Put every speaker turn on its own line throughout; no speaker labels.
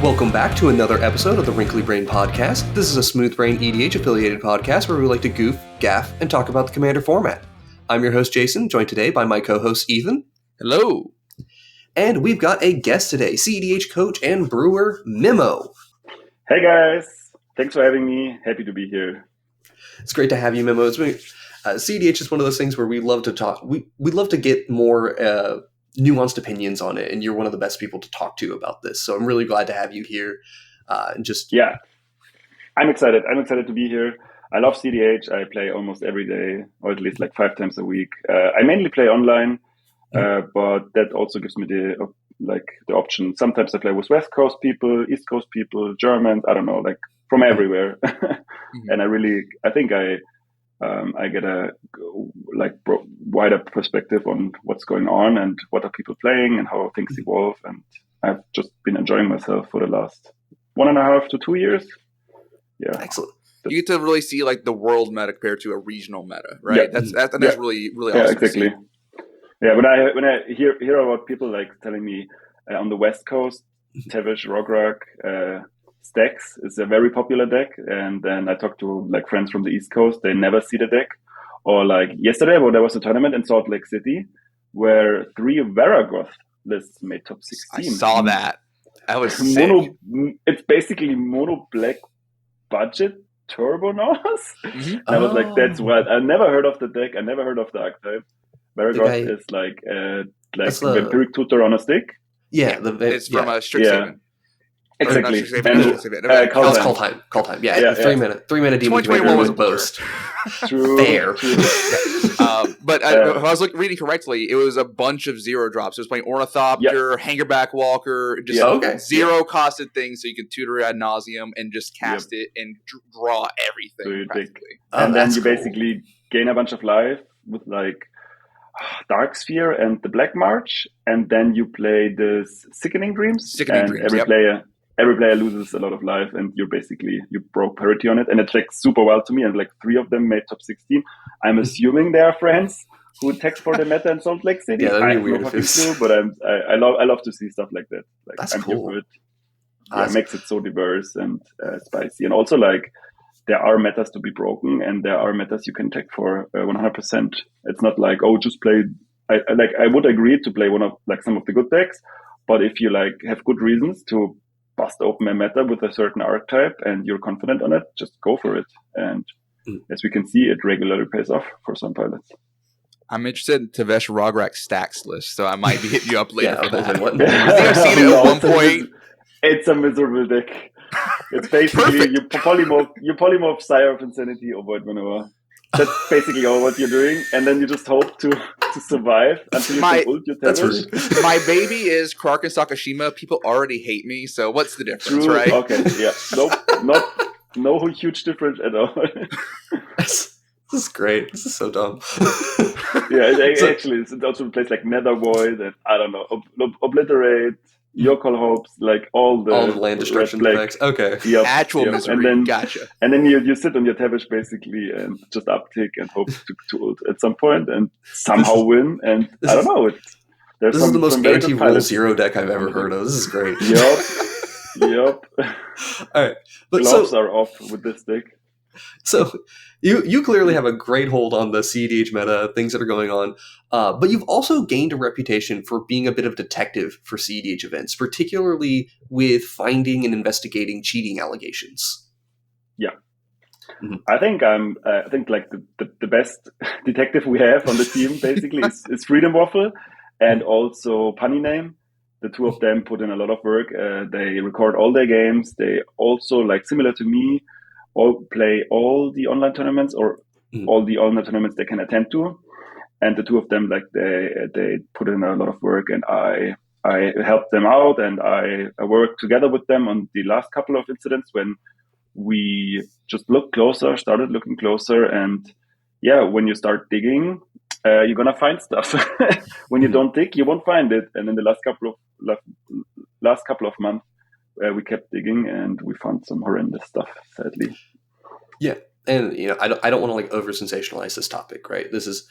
Welcome back to another episode of the Wrinkly Brain Podcast. This is a Smooth Brain EDH affiliated podcast where we like to goof, gaff, and talk about the Commander format. I'm your host, Jason, joined today by my co-host, Ethan.
Hello.
And we've got a guest today, cEDH coach and brewer, Memo.
Hey guys, thanks for having me. Happy to be here.
It's great to have you, Memo. cEDH is one of those things where we love to talk. We love to get more nuanced opinions on it, and you're one of the best people to talk to about this. So I'm really glad to have you here.
Yeah, I'm excited. I'm excited to be here. I love cEDH. I play almost every day, or at least like 5 times a week. I mainly play online, but that also gives me the option. Sometimes I play with West Coast people, East Coast people, Germans. I don't know, like from everywhere. And I think I get a wider perspective on what's going on and what are people playing and how things evolve. And I've just been enjoying myself for the last 1.5 to 2 years. Yeah,
excellent.
You get to really see like the world meta compared to a regional meta, right? Yeah. That's really awesome.
Yeah, exactly. Yeah, when I hear about people like telling me on the West Coast, cEDH Rograk stacks is a very popular deck, and then I talk to like friends from the East Coast, they never see the deck. Or like yesterday, there was a tournament in Salt Lake City where 3 Varagoth lists made top 16.
I saw that. That was sick.
It's basically mono black budget turbo Norse. And I was like, that's what I never heard of the deck. I never heard of the archetype. Varagoth is like a vampiric tutor on a stick.
Yeah,
it's from a Strixhaven.
Exactly.
Call time. Yeah. 3 minute demon
2021 was a
boast.
True.
Fair.
But if I was reading correctly, it was a bunch of 0 drops. It was playing Ornithopter, Hangerback Walker, just zero costed things so you can tutor ad nauseum and just cast it and draw everything. Practically.
And then you basically gain a bunch of life with like Dark Sphere and the Black March, and then you play this Sickening Dreams. Every player loses a lot of life, and you broke parity on it, and it tracks super well to me. And like 3 of them made top 16. I'm assuming they are friends who text for the meta in Salt Lake City.
Yeah,
I have no fucking clue, but I love to see stuff like that. Like,
that's
I'm
cool.
Here for it. Yeah, it makes it so diverse and spicy, and also like there are metas to be broken, and there are metas you can tech for 100%. It's not like just play. I would agree to play one of like some of the good decks, but if you like have good reasons to bust open a meta with a certain archetype and you're confident on it, just go for it. And as we can see, it regularly pays off for some pilots.
I'm interested in cEDH Rograk stacks list, so I might be hitting you up later for that.
I
think I've seen it at one point.
It's a miserable deck. It's basically you polymorph Sire of Insanity or Void Maneuver. That's basically all what you're doing, and then you just hope to survive until you can ult your cEDH.
My baby is Krark and Sakashima. People already hate me, so what's the difference,
True.
right?
Okay, yeah. Nope, no huge difference at all.
This is great. This is so dumb.
Actually, it also plays like Nether Void and I don't know, Obliterate, Yokol Hopes, like all the
land destruction effects. Okay.
Yep,
Actual misery.
And then,
gotcha.
And then you sit on your cEDH basically and just uptick and hope to ult at some point and somehow win. And I don't know.
This is the most anti-rule 0 deck I've ever heard of. This is great.
Yep.
All right. But
gloves are off with this deck.
So you clearly have a great hold on the cEDH meta, things that are going on, but you've also gained a reputation for being a bit of detective for cEDH events, particularly with finding and investigating cheating allegations.
Yeah. Mm-hmm. I think like the best detective we have on the team basically is Freedomwaffle and also punnyname. The 2 of them put in a lot of work. They record all their games. They also, like similar to me, all play all the online tournaments or all the online tournaments they can attend to. And the 2 of them, like they put in a lot of work, and I helped them out, and I worked together with them on the last couple of incidents when we just started looking closer. And yeah, when you start digging, you're going to find stuff. When you don't dig, you won't find it. And in the last couple of months, we kept digging and we found some horrendous stuff, sadly.
Yeah. And I don't want to like over sensationalize this topic, right? This is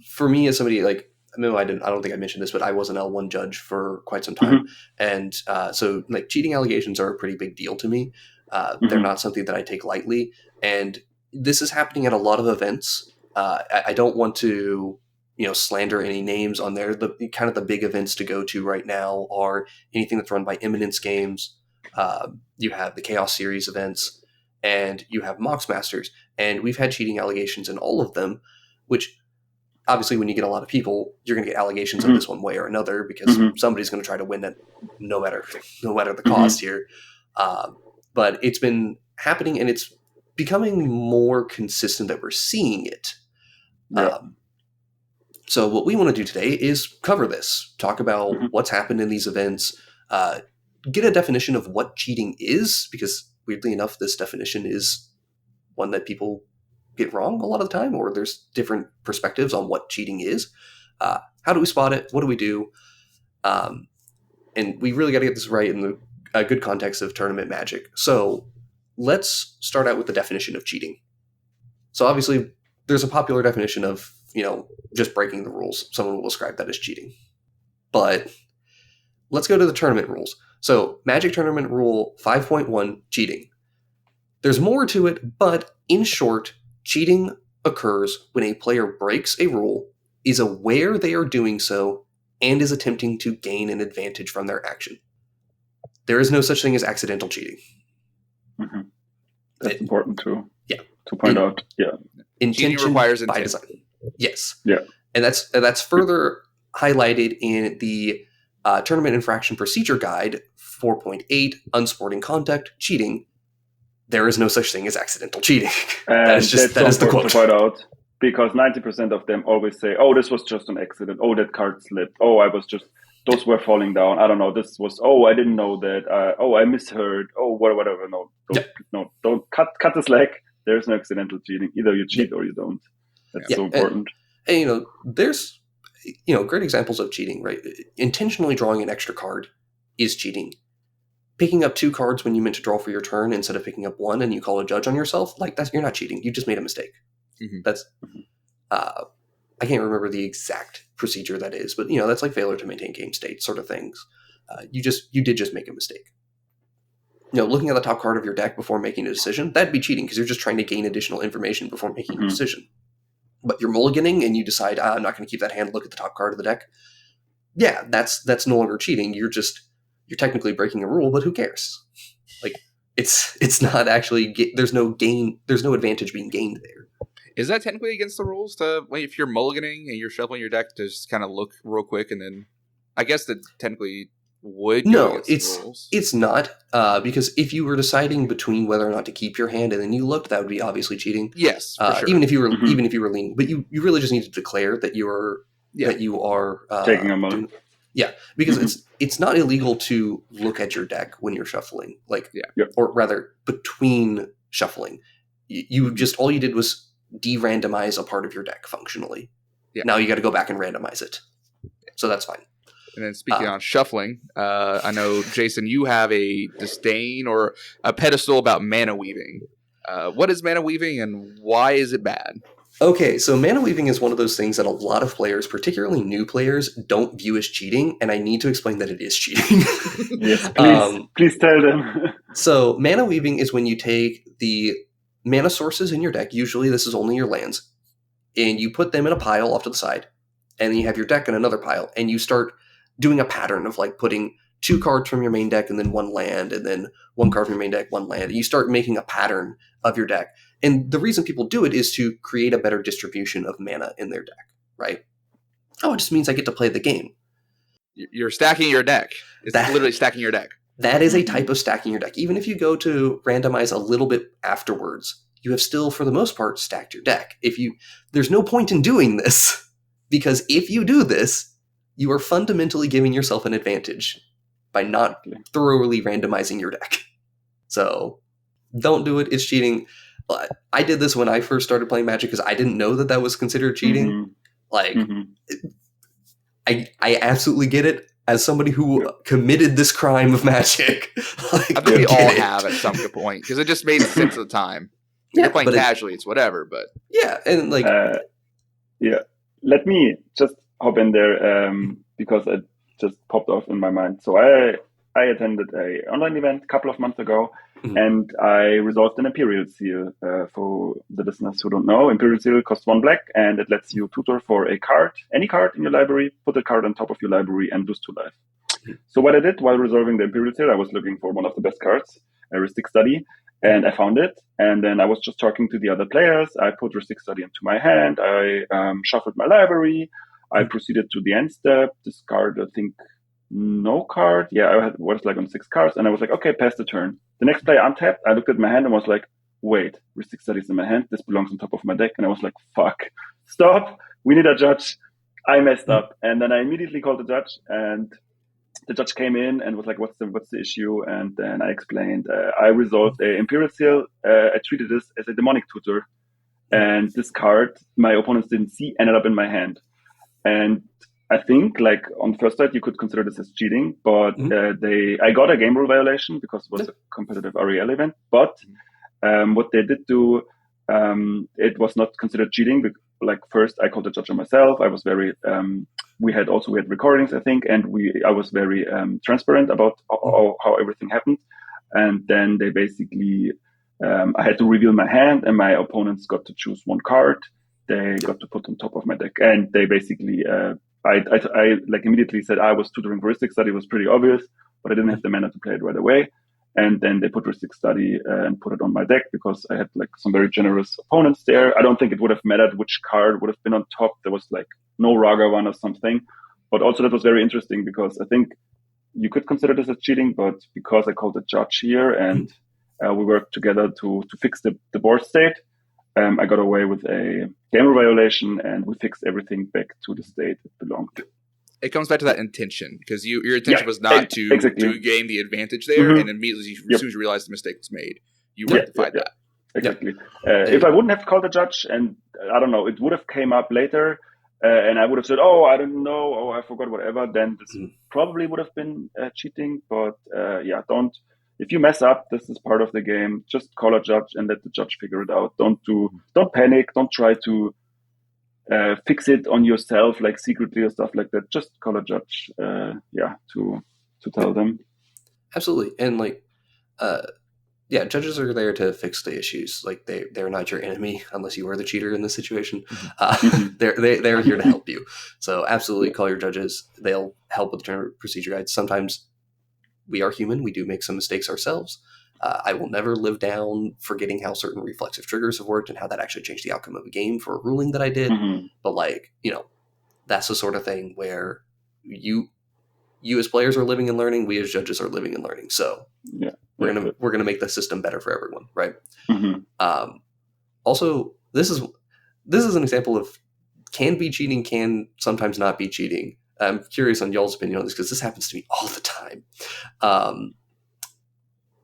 for me as somebody like Memo, I don't think I mentioned this, but I was an L1 judge for quite some time. And so like cheating allegations are a pretty big deal to me. They're not something that I take lightly. And this is happening at a lot of events. I don't want to, slander any names on there. The kind of the big events to go to right now are anything that's run by Eminence Games. You have the Chaos Series events, and you have Mox Masters. And we've had cheating allegations in all of them, which obviously when you get a lot of people, you're going to get allegations of this one way or another, because somebody's going to try to win it no matter the cost here. But it's been happening, and it's becoming more consistent that we're seeing it. So what we want to do today is cover this, talk about what's happened in these events, get a definition of what cheating is, because weirdly enough, this definition is one that people get wrong a lot of the time, or there's different perspectives on what cheating is. How do we spot it? What do we do? And we really got to get this right in the good context of tournament magic. So let's start out with the definition of cheating. So obviously there's a popular definition of, just breaking the rules. Someone will describe that as cheating. But let's go to the tournament rules. So Magic Tournament Rule 5.1, cheating. There's more to it, but in short, cheating occurs when a player breaks a rule, is aware they are doing so, and is attempting to gain an advantage from their action. There is no such thing as accidental cheating.
That's important to point out.
Intention
requires
by
intent.
design. Yes.
Yeah.
And that's further highlighted in the Tournament Infraction Procedure Guide 4.8, Unsporting Conduct, Cheating. There is no such thing as accidental cheating. That is the quote.
To point out, because 90% of them always say, "Oh, this was just an accident. Oh, that card slipped. Oh, those were falling down. I don't know. This was. Oh, I didn't know that. Oh, I misheard. Oh, whatever. No, don't cut the slack. There's no accidental cheating. Either you cheat or you don't. That's so important.
And there's great examples of cheating, right? Intentionally drawing an extra card is cheating. Picking up 2 cards when you meant to draw for your turn instead of picking up 1, and you call a judge on yourself, you're not cheating. You just made a mistake. That's I can't remember the exact procedure that is, but that's like failure to maintain game state sort of things. You did just make a mistake. Looking at the top card of your deck before making a decision, that'd be cheating, because you're just trying to gain additional information before making a decision. But you're mulliganing and you decide, I'm not going to keep that hand, look at the top card of the deck. Yeah, that's no longer cheating. You're technically breaking a rule, but who cares? It's not actually, there's no advantage being gained there.
Is that technically against the rules if you're mulliganing and you're shuffling your deck to just kind of look real quick, and then I guess that technically would go against the rules?
It's not, because if you were deciding between whether or not to keep your hand and then you looked, that would be obviously cheating.
Yes, for sure.
Even if you were leaning, but you really just need to declare that you are
taking a mulligan.
Because it's not illegal to look at your deck when you're shuffling, or rather between shuffling. You just, all you did was de-randomize a part of your deck functionally. Now you got to go back and randomize it. So that's fine.
And then speaking on shuffling, I know, Jason, you have a disdain or a pedestal about mana weaving. What is mana weaving, and why is it bad?
Okay, so mana weaving is one of those things that a lot of players, particularly new players, don't view as cheating, and I need to explain that it is cheating.
Yes, please tell them.
So mana weaving is when you take the mana sources in your deck, usually this is only your lands, and you put them in a pile off to the side, and then you have your deck in another pile, and you start doing a pattern of putting 2 cards from your main deck and then 1 land, and then 1 card from your main deck, 1 land. And you start making a pattern of your deck. And the reason people do it is to create a better distribution of mana in their deck, right? Oh, it just means I get to play the game.
You're stacking your deck. It's literally stacking your deck.
That is a type of stacking your deck. Even if you go to randomize a little bit afterwards, you have still, for the most part, stacked your deck. There's no point in doing this, because if you do this, you are fundamentally giving yourself an advantage by not thoroughly randomizing your deck. So don't do it. It's cheating. I did this when I first started playing Magic because I didn't know that was considered cheating. I absolutely get it. As somebody who committed this crime of Magic,
I think we all have at some point, because it just made sense at the time. You're playing casually, it's whatever, but
and
let me just hop in there because it just popped off in my mind. So I attended a online event a couple of months ago, and I resolved an Imperial Seal. For the listeners who don't know, Imperial Seal costs 1 black, and it lets you tutor for a card, any card in your library, put a card on top of your library, and lose 2 life. So what I did while resolving the Imperial Seal, I was looking for one of the best cards, a Ristic Study, and I found it. And then I was just talking to the other players. I put Ristic Study into my hand. I shuffled my library. I proceeded to the end step, discard, I think, no card. Yeah, I was like on 6 cards, and I was like, okay, pass the turn. The next player untapped. I looked at my hand and was like, wait, Ristic Study is in my hand. This belongs on top of my deck. And I was like, fuck, stop. We need a judge. I messed up. And then I immediately called the judge, and the judge came in and was like, what's the issue? And then I explained, I resolved a Imperial Seal. I treated this as a demonic tutor. And this card, my opponents didn't see, ended up in my hand. And I think, like, on first sight, you could consider this as cheating, but I got a game rule violation because it was a competitive REL event. But what they did do, it was not considered cheating. Like, first, I called the judge on myself. I was very, we had recordings, I think, and I was very transparent about how everything happened. And then they basically, I had to reveal my hand, and my opponents got to choose 1 card. They got to put on top of my deck, and they basically, I like immediately said I was tutoring for Ristic Study. It was pretty obvious, but I didn't have the mana to play it right away. And then they put Ristic Study and put it on my deck because I had like some very generous opponents there. I don't think it would have mattered which card would have been on top. There was like no Raga one or something. But also that was very interesting because I think you could consider this as cheating, but because I called the judge here and we worked together to fix the board state, I got away with a game rule violation, and we fixed everything back to the state it belonged to.
It comes back to that intention, because your intention was not to gain the advantage there, and immediately as soon as you realized the mistake was made, you rectified that.
Exactly. If I wouldn't have called the judge, and I don't know, it would have came up later, and I would have said, oh, I don't know, oh, I forgot, whatever, then this probably would have been cheating. But don't. If you mess up, this is part of the game. Just call a judge and let the judge figure it out. Don't panic. Don't try to fix it on yourself, like secretly or stuff like that. Just call a judge. To tell them.
Absolutely, and like, judges are there to fix the issues. Like they're not your enemy unless you are the cheater in this situation. They're here to help you. So absolutely, call your judges. They'll help with the tournament procedure guides. Sometimes we are human. We do make some mistakes ourselves. I will never live down forgetting how certain reflexive triggers have worked and how that actually changed the outcome of a game for a ruling that I did. But that's the sort of thing where you as players are living and learning. We as judges are living and learning. So we're gonna make the system better for everyone, right? Also, this is an example of can be cheating, can sometimes not be cheating. I'm curious on y'all's opinion on this because this happens to me all the time.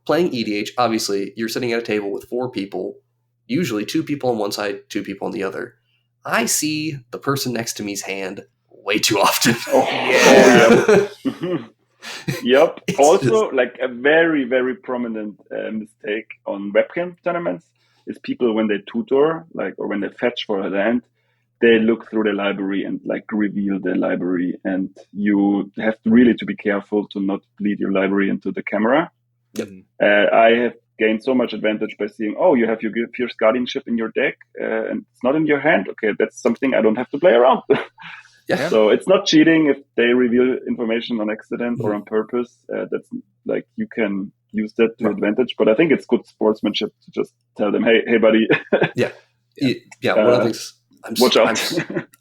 Playing EDH, obviously, you're sitting at a table with 4 people, usually 2 people on one side, 2 people on the other. I see the person next to me's hand way too often.
Yep. Also, like a very, very prominent mistake on webcam tournaments is people when they tutor, or when they fetch for a land, they look through the library and reveal the library, and you have to be careful to not bleed your library into the camera. I have gained so much advantage by seeing, you have your Fierce Guardianship in your deck and it's not in your hand. Okay, that's something I don't have to play around. So it's not cheating if they reveal information on accident or on purpose. That's you can use that to advantage. But I think it's good sportsmanship to just tell them, hey, buddy.
One of the things.
Watch out.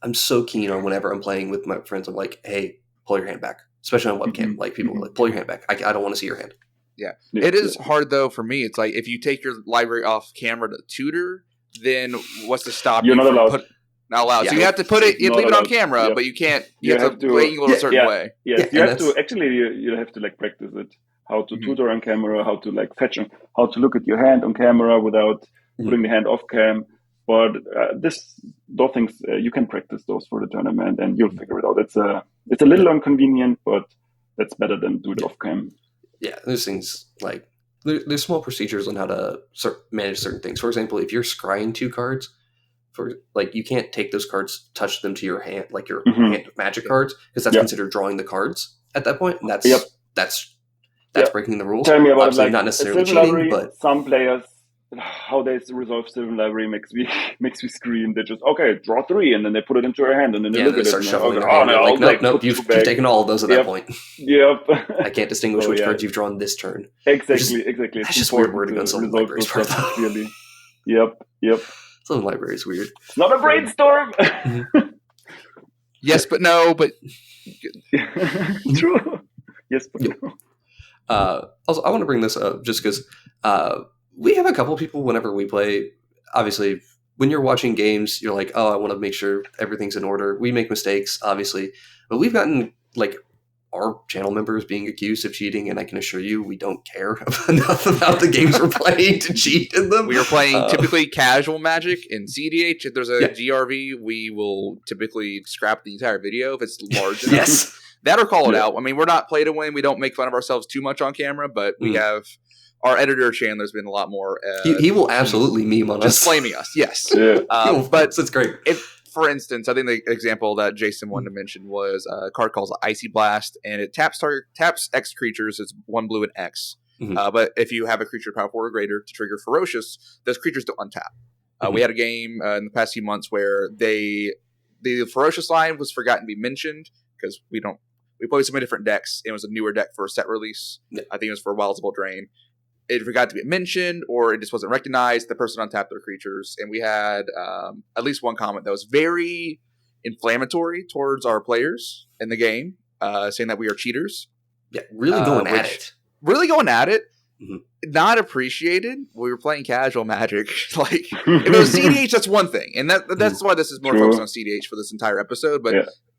I'm so keen on whenever I'm playing with my friends. I'm like, hey, pull your hand back, especially on webcam. Like people are like, pull your hand back. I don't want to see your hand.
Yeah. It is hard though for me. It's like if you take your library off camera to tutor, then what's to stop you?
You're not allowed.
Not allowed. So you have to put it. You leave it on camera, but you can't. You have to angle it a certain way.
Yes, you have to. Actually, you have to practice it. How to tutor on camera. How to fetch. How to look at your hand on camera without putting the hand off cam. But those things you can practice those for the tournament, and you'll figure it out. It's a little inconvenient, but that's better than do it off cam.
Yeah, there's things there's small procedures on how to manage certain things. For example, if you're scrying 2 cards, for like you can't take those cards, touch them to your hand, like your hand of magic cards, because that's considered drawing the cards at that point, and that's breaking the rules.
Tell me about
Obviously,
it, like,
not necessarily cheating,
library,
but
some players, how they resolve Sylvan Library makes me scream. They just draw 3, and then they put it into their hand, and then they look at it
start
and
shuffling their hand. Like, nope, you've taken all of those at that point.
Yep.
I can't distinguish which cards you've drawn this turn.
Exactly.
That's just weird wording on Sylvan Library's part.
Clearly. Yep.
Sylvan Library is weird.
It's not a brainstorm.
Yes, but no, but
true. Yes, but no.
Also, I want to bring this up just because we have a couple people whenever we play. Obviously, when you're watching games, you're like, oh, I want to make sure everything's in order. We make mistakes, obviously, but we've gotten like our channel members being accused of cheating, and I can assure you, we don't care enough about the games we're playing to cheat in them.
We are playing typically casual Magic in cEDH. If there's a GRV, we will typically scrap the entire video if it's large enough.
Yes.
That or call it out. I mean, we're not play to win. We don't make fun of ourselves too much on camera, but we have our editor Chandler's been a lot more.
He will absolutely meme on us,
just flaming us. Yes,
but it's great.
For instance, I think the example that Jason wanted to mention was a card called Icy Blast, and it taps X creatures. It's 1 blue and X. But if you have a creature power 4 or greater to trigger Ferocious, those creatures don't untap. We had a game in the past few months where the Ferocious line was forgotten to be mentioned because we played so many different decks. It was a newer deck for a set release. I think it was for Wilds of Drain. It forgot to be mentioned, or it just wasn't recognized. The person untapped their creatures, and we had at least one comment that was very inflammatory towards our players in the game, saying that we are cheaters.
Yeah, really going at it.
Really going at it. Not appreciated. We were playing casual Magic. Like if it was cEDH, that's one thing, and that's why this is more focused on cEDH for this entire episode. But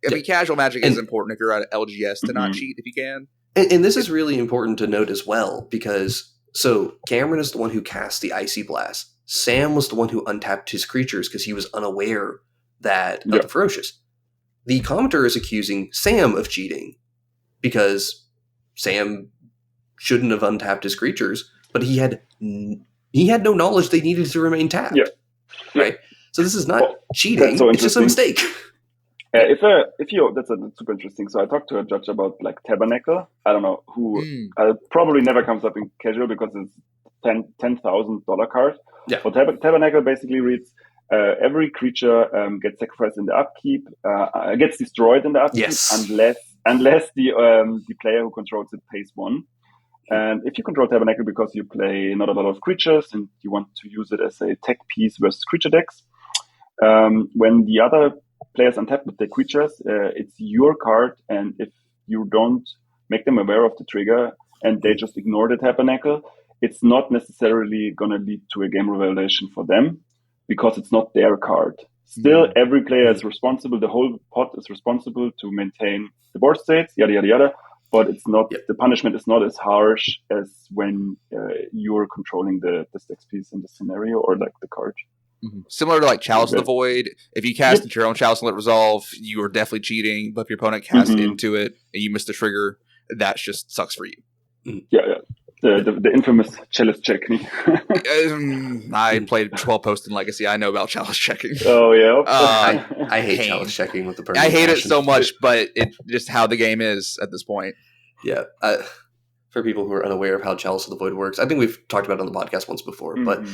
I mean, casual Magic is important if you're at LGS to not cheat if you can.
And this is really important to note as well, because so Cameron is the one who cast the Icy Blast. Sam was the one who untapped his creatures because he was unaware of the Ferocious. The commenter is accusing Sam of cheating because Sam shouldn't have untapped his creatures, but he had no knowledge they needed to remain tapped. Right? So this is not cheating, it's just a mistake.
If you that's super interesting. So I talked to a judge about like Tabernacle. I don't know who probably never comes up in casual because it's $10,000 card.
Yeah.
But Tabernacle basically reads every creature gets sacrificed in the upkeep, gets destroyed in the upkeep unless the player who controls it pays 1. And if you control Tabernacle because you play not a lot of creatures and you want to use it as a tech piece versus creature decks, when the other players untap with their creatures, it's your card, and if you don't make them aware of the trigger and they just ignore the Tabernacle, it's not necessarily going to lead to a game revelation for them because it's not their card. Still, every player is responsible, the whole pot is responsible to maintain the board states, yada, yada, yada, but it's not the punishment is not as harsh as when you're controlling the stakes piece in the scenario or like the card.
Similar to like Chalice of the Void, if you cast into your own Chalice and let it resolve, you are definitely cheating. But if your opponent casts into it and you miss the trigger, that just sucks for you.
The infamous Chalice check.
I played 12 post in Legacy. I know about Chalice checking.
Oh yeah,
I hate Chalice checking with the person.
I hate it so much, but it's just how the game is at this point.
Yeah. For people who are unaware of how Chalice of the Void works, I think we've talked about it on the podcast once before, but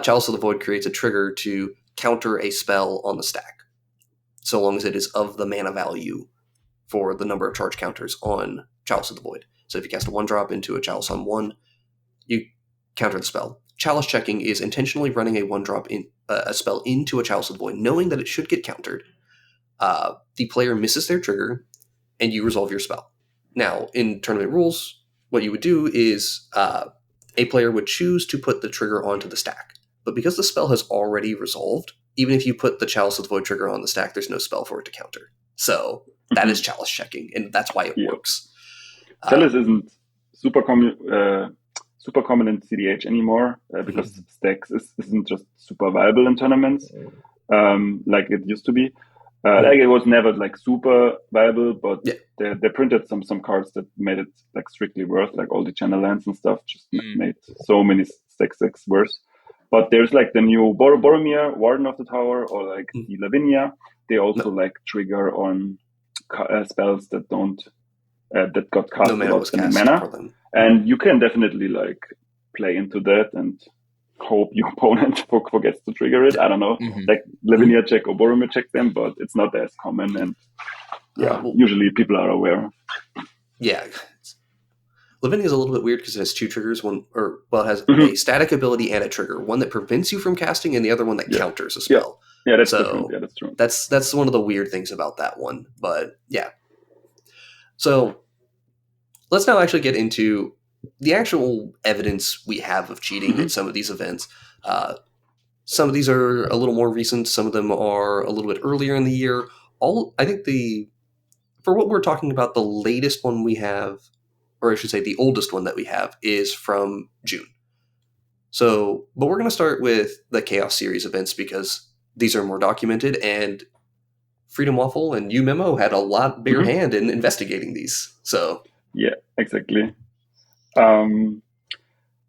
Chalice of the Void creates a trigger to counter a spell on the stack, so long as it is of the mana value for the number of charge counters on Chalice of the Void. So if you cast a 1-drop into a Chalice on 1, you counter the spell. Chalice checking is intentionally running a 1-drop in a spell into a Chalice of the Void, knowing that it should get countered. The player misses their trigger, and you resolve your spell. Now, in tournament rules, what you would do is a player would choose to put the trigger onto the stack. But because the spell has already resolved, even if you put the Chalice of the Void trigger on the stack, there's no spell for it to counter. So that is Chalice checking, and that's why it works.
Chalice isn't super common in cEDH anymore because stacks isn't just super viable in tournaments like it used to be. Like it was never like super viable, but they printed some cards that made it like strictly worth, like all the channel lands and stuff just made so many stacks worse. But there's like the new Boromir, Warden of the Tower, or like the Lavinia. They also like trigger on spells that don't that got cast without spending mana, and you can definitely like play into that and hope your opponent forgets to trigger it. I don't know, like Lavinia check or Boromir check them, but it's not as common, and usually people are aware.
Yeah. Lavinia is a little bit weird because it has two triggers. It has a static ability and a trigger. One that prevents you from casting, and the other one that counters a spell.
Yeah, that's different. Yeah, that's true.
That's one of the weird things about that one. But yeah. So let's now actually get into the actual evidence we have of cheating at some of these events. Some of these are a little more recent. Some of them are a little bit earlier in the year. I think for what we're talking about, the latest one we have, or I should say the oldest one that we have, is from June. So, but we're going to start with the Chaos Series events because these are more documented, and Freedomwaffle and Memo had a lot bigger hand in investigating these. So
yeah, exactly.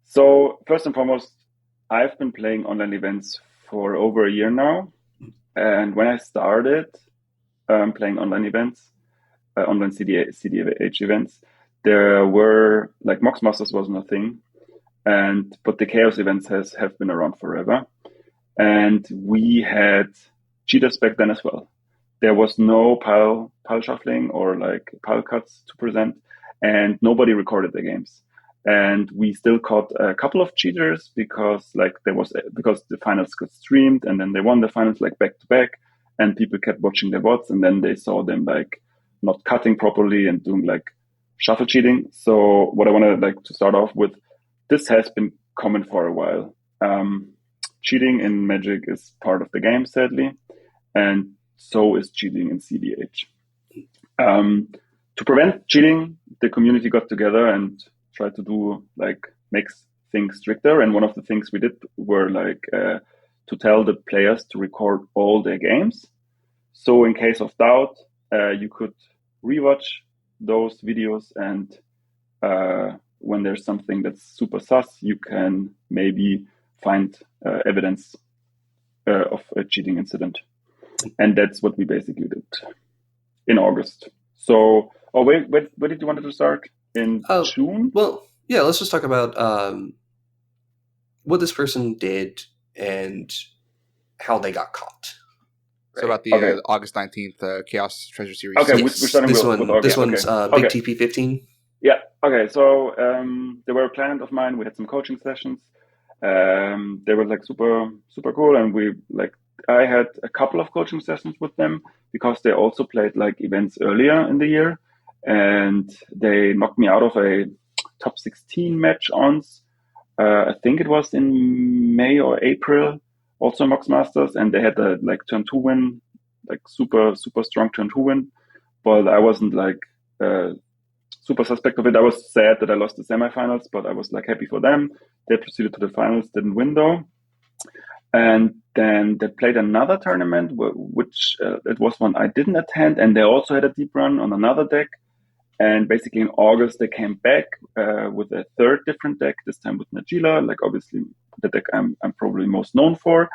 So first and foremost, I've been playing online events for over a year now, and when I started playing online events, online cEDH events, there were like Mox Masters wasn't a thing, but the Chaos events have been around forever, and we had cheaters back then as well. There was no pile shuffling or like pile cuts to present, and nobody recorded the games. And we still caught a couple of cheaters because the finals got streamed, and then they won the finals like back to back, and people kept watching their bots, and then they saw them like not cutting properly and doing like shuffle cheating. So what I want to like to start off with, this has been common for a while. Cheating in Magic is part of the game, sadly, and so is cheating in cEDH. To prevent cheating, the community got together and tried to do like make things stricter. And one of the things we did were like to tell the players to record all their games. So in case of doubt, you could rewatch those videos, and when there's something that's super sus, you can maybe find evidence of a cheating incident. And that's what we basically did in August. So, where did you want to start? In June?
Well, yeah, let's just talk about what this person did and how they got caught.
Right? So about the August 19th Chaos Treasure Series.
Okay, yes. We're starting with August.
This one's Big TP15.
Yeah, okay. So they were a client of mine. We had some coaching sessions. They were like super, super cool. And I had a couple of coaching sessions with them because they also played like events earlier in the year. And they knocked me out of a top 16 match I think it was in May or April, also Mox Masters, and they had a like turn 2 win, like super, super strong turn 2 win. But I wasn't like super suspect of it. I was sad that I lost the semifinals, but I was like happy for them. They proceeded to the finals, didn't win though. And then they played another tournament, which it was one I didn't attend, and they also had a deep run on another deck. And basically in August, they came back with a third different deck, this time with Najila, like obviously the deck I'm probably most known for.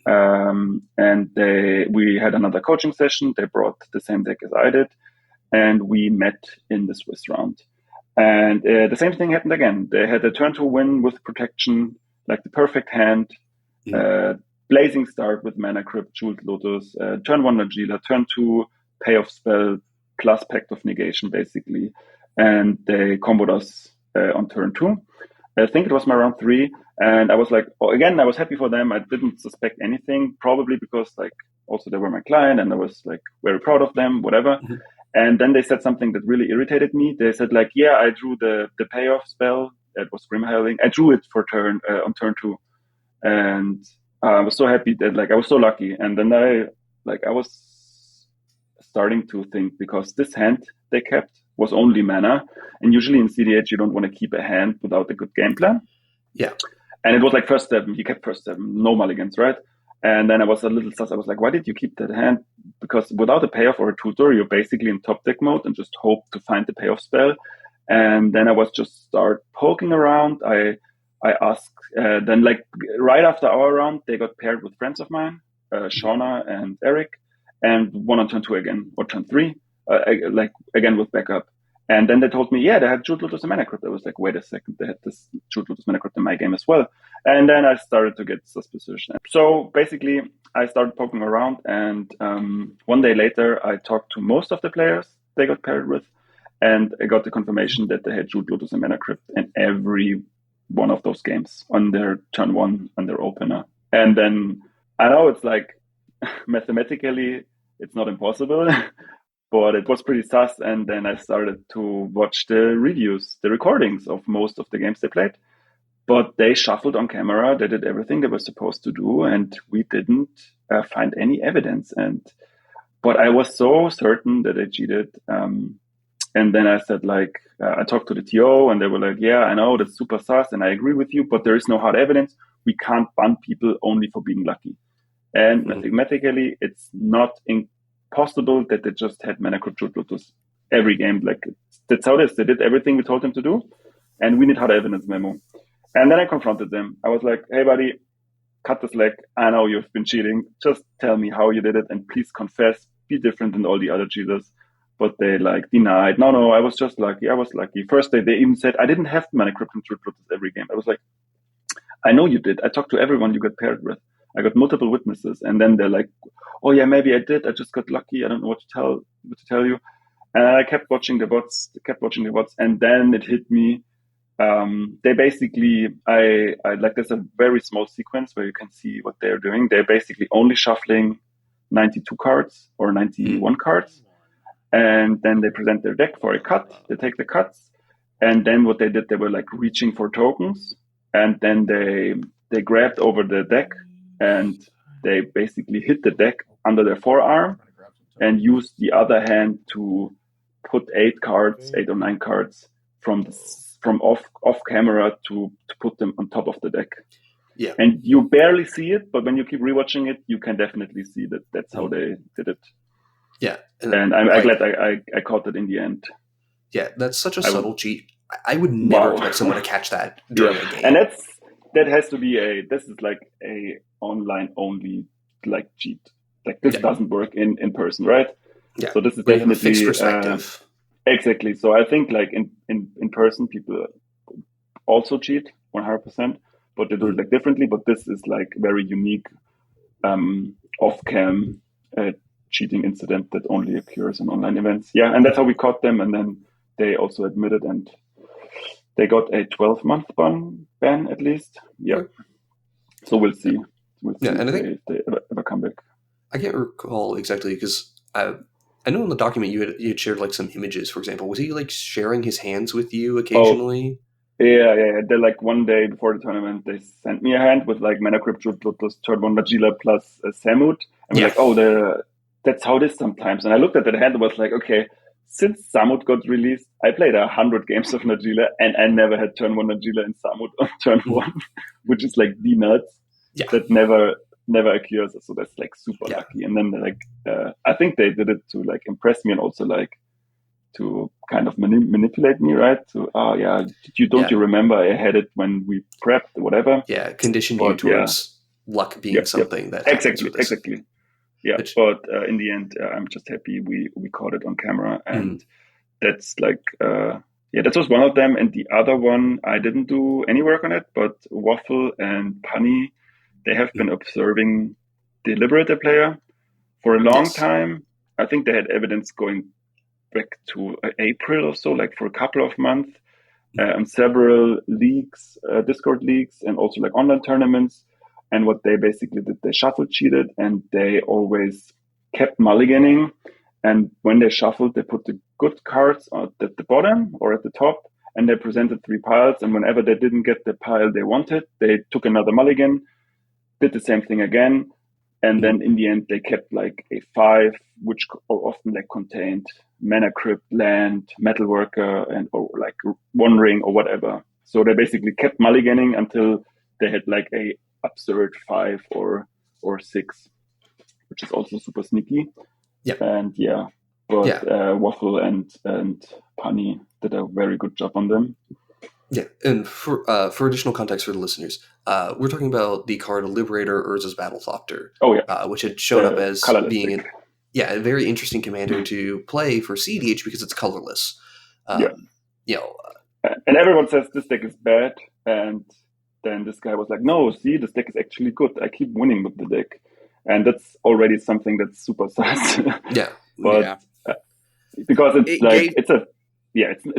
And we had another coaching session. They brought the same deck as I did, and we met in the Swiss round. And the same thing happened again. They had a turn 2 win with protection, like the perfect hand, blazing start with Mana Crypt, Jeweled Lotus, turn 1 Najila, turn 2 payoff spell, plus Pact of Negation, basically. And they comboed us on turn 2. I think it was my round 3. And I was like, again, I was happy for them. I didn't suspect anything, probably because like also they were my client and I was like very proud of them, whatever. Mm-hmm. And then they said something that really irritated me. They said like, yeah, I drew the payoff spell. It was Grim Howling. I drew it for on turn 2. And I was so happy that like I was so lucky. And then I was starting to think, because this hand they kept was only mana, and usually in cEDH you don't want to keep a hand without a good game plan.
Yeah.
And it was like first 7, he kept first 7, no mulligans, right? And then I was a little sus. I was like, why did you keep that hand? Because without a payoff or a tutor, you're basically in top deck mode and just hope to find the payoff spell. And then I was just start poking around. I I asked, then like right after our round, they got paired with friends of mine, Shauna and Eric, and one on turn 2 again, or turn 3, like again with backup. And then they told me, yeah, they had Jude Lotus and Mana Crypt. I was like, wait a second, they had this Jude Lotus Mana Crypt in my game as well. And then I started to get suspicious. So basically, I started poking around, and one day later, I talked to most of the players they got paired with, and I got the confirmation that they had Jude Lotus and Mana Crypt in every one of those games on their turn 1 and their opener. And then I know it's like mathematically it's not impossible, but it was pretty sus. And then I started to watch the reviews, the recordings of most of the games they played. But they shuffled on camera. They did everything they were supposed to do, and we didn't find any evidence. But I was so certain that they cheated. And then I said, like, I talked to the TO, and they were like, yeah, I know, that's super sus, and I agree with you, but there is no hard evidence. We can't ban people only for being lucky. And mathematically, it's not impossible that they just had Mana Crypt Jude Lotus every game. Like, that's how it is. They did everything we told them to do, and we need hard evidence memo. And then I confronted them. I was like, hey, buddy, cut the slack. I know you've been cheating. Just tell me how you did it, and please confess. Be different than all the other cheaters. But they like denied. No, I was just lucky. I was lucky. First day, they even said I didn't have Mana Crypt and Jude Lotus every game. I was like, I know you did. I talked to everyone you got paired with. I got multiple witnesses, and then they're like, oh yeah, maybe I did. I just got lucky. I don't know what to tell you. And I kept watching the bots, and then it hit me. They basically, I like, there's a very small sequence where you can see what they're doing. They're basically only shuffling 92 cards or 91 cards. And then they present their deck for a cut. They take the cuts. And then what they did, they were like reaching for tokens. And then they grabbed over the deck, and they basically hit the deck under their forearm and used the other hand to put 8 or 9 cards from off camera to put them on top of the deck.
Yeah.
And you barely see it, but when you keep rewatching it, you can definitely see that that's how they did it.
Yeah.
And I'm glad I caught it in the end.
Yeah, that's such a subtle cheat. I would never expect someone to catch that during a game.
And that has to be this is like a online only like cheat. Like this doesn't work in person, right?
Yeah.
So this is definitely
a fixed perspective.
Exactly. So I think like in person people also cheat 100%, but they do it like differently. But this is like very unique off cam cheating incident that only occurs in online events. Yeah, and that's how we caught them. And then they also admitted, and they got a 12-month ban at least. Yeah. So we'll see.
And I think
if they ever come back.
I can't recall exactly because I know in the document you had shared like some images, for example. Was he like sharing his hands with you occasionally?
Yeah. They like one day before the tournament, they sent me a hand with like Mana Crypt, Jude Lotus, turn 1 Najila plus Samut. And we're like, oh, that's how it is sometimes. And I looked at that hand and was like, okay, since Samut got released, I played 100 games of Najila, and I never had turn 1 Najila in Samut on turn 1, which is like the nuts that never occurs. So that's like super lucky. And then like, I think they did it to like impress me, and also like to kind of manipulate me, right? To, you remember I had it when we prepped, whatever.
Yeah, condition you towards luck being something that
exactly. Yeah, but in the end, I'm just happy we caught it on camera, and that's like, that was one of them. And the other one, I didn't do any work on it, but Waffle and Punny, they have been observing the Liberator player for a long time. I think they had evidence going back to April or so, like for a couple of months, on several leagues, Discord leagues, and also like online tournaments. And what they basically did, they shuffle cheated, and they always kept mulliganing. And when they shuffled, they put the good cards at the bottom or at the top, and they presented 3 piles. And whenever they didn't get the pile they wanted, they took another mulligan, did the same thing again. And then in the end, they kept like a 5, which often like contained Mana Crypt, land, Metalworker, and or like One Ring or whatever. So they basically kept mulliganing until they had like a absurd 5 or 6, which is also super sneaky.
Yeah.
And Waffle and Punny did a very good job on them.
Yeah, and for additional context for the listeners, we're talking about the card Liberator Urza's Battlethopter.
Oh yeah,
which had shown up as
colorless
being a very interesting commander to play for cEDH because it's colorless.
And everyone says this deck is bad, and then this guy was like, "No, see, this deck is actually good. I keep winning with the deck," and that's already something that's super sus. But because it's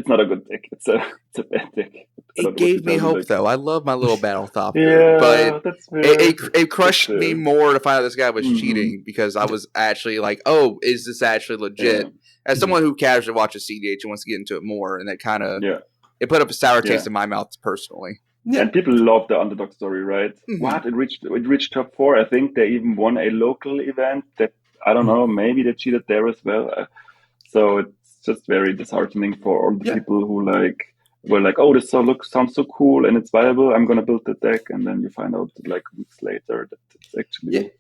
not a good deck. It's a bad deck.
It gave me hope, though. I love my little Battlethopter, but
that's
it crushed me more to find out this guy was cheating, because I was actually like, "Oh, is this actually legit?" As someone who casually watches cEDH and wants to get into it more, and that kind of it put up a sour taste in my mouth personally.
Yeah. And people love the underdog story, right? What it reached top 4. I think they even won a local event that I don't know. Maybe they cheated there as well. So it's just very disheartening for all the people who were like, "Oh, this sounds so cool and it's viable. I'm gonna build the deck," and then you find out like weeks later that it's actually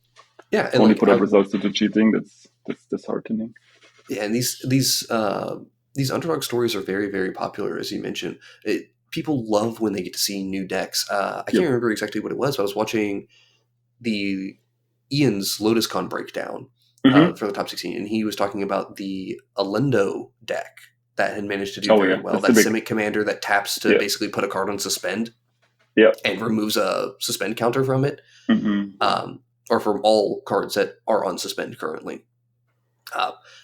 and
only put up results due to cheating. That's disheartening.
Yeah, and these underdog stories are very, very popular, as you mentioned. People love when they get to see new decks. I can't remember exactly what it was, but I was watching the Ian's LotusCon breakdown for the top 16, and he was talking about the Alendo deck that had managed to do very well. That Simic commander that taps to basically put a card on suspend and removes a suspend counter from it, or from all cards that are on suspend currently.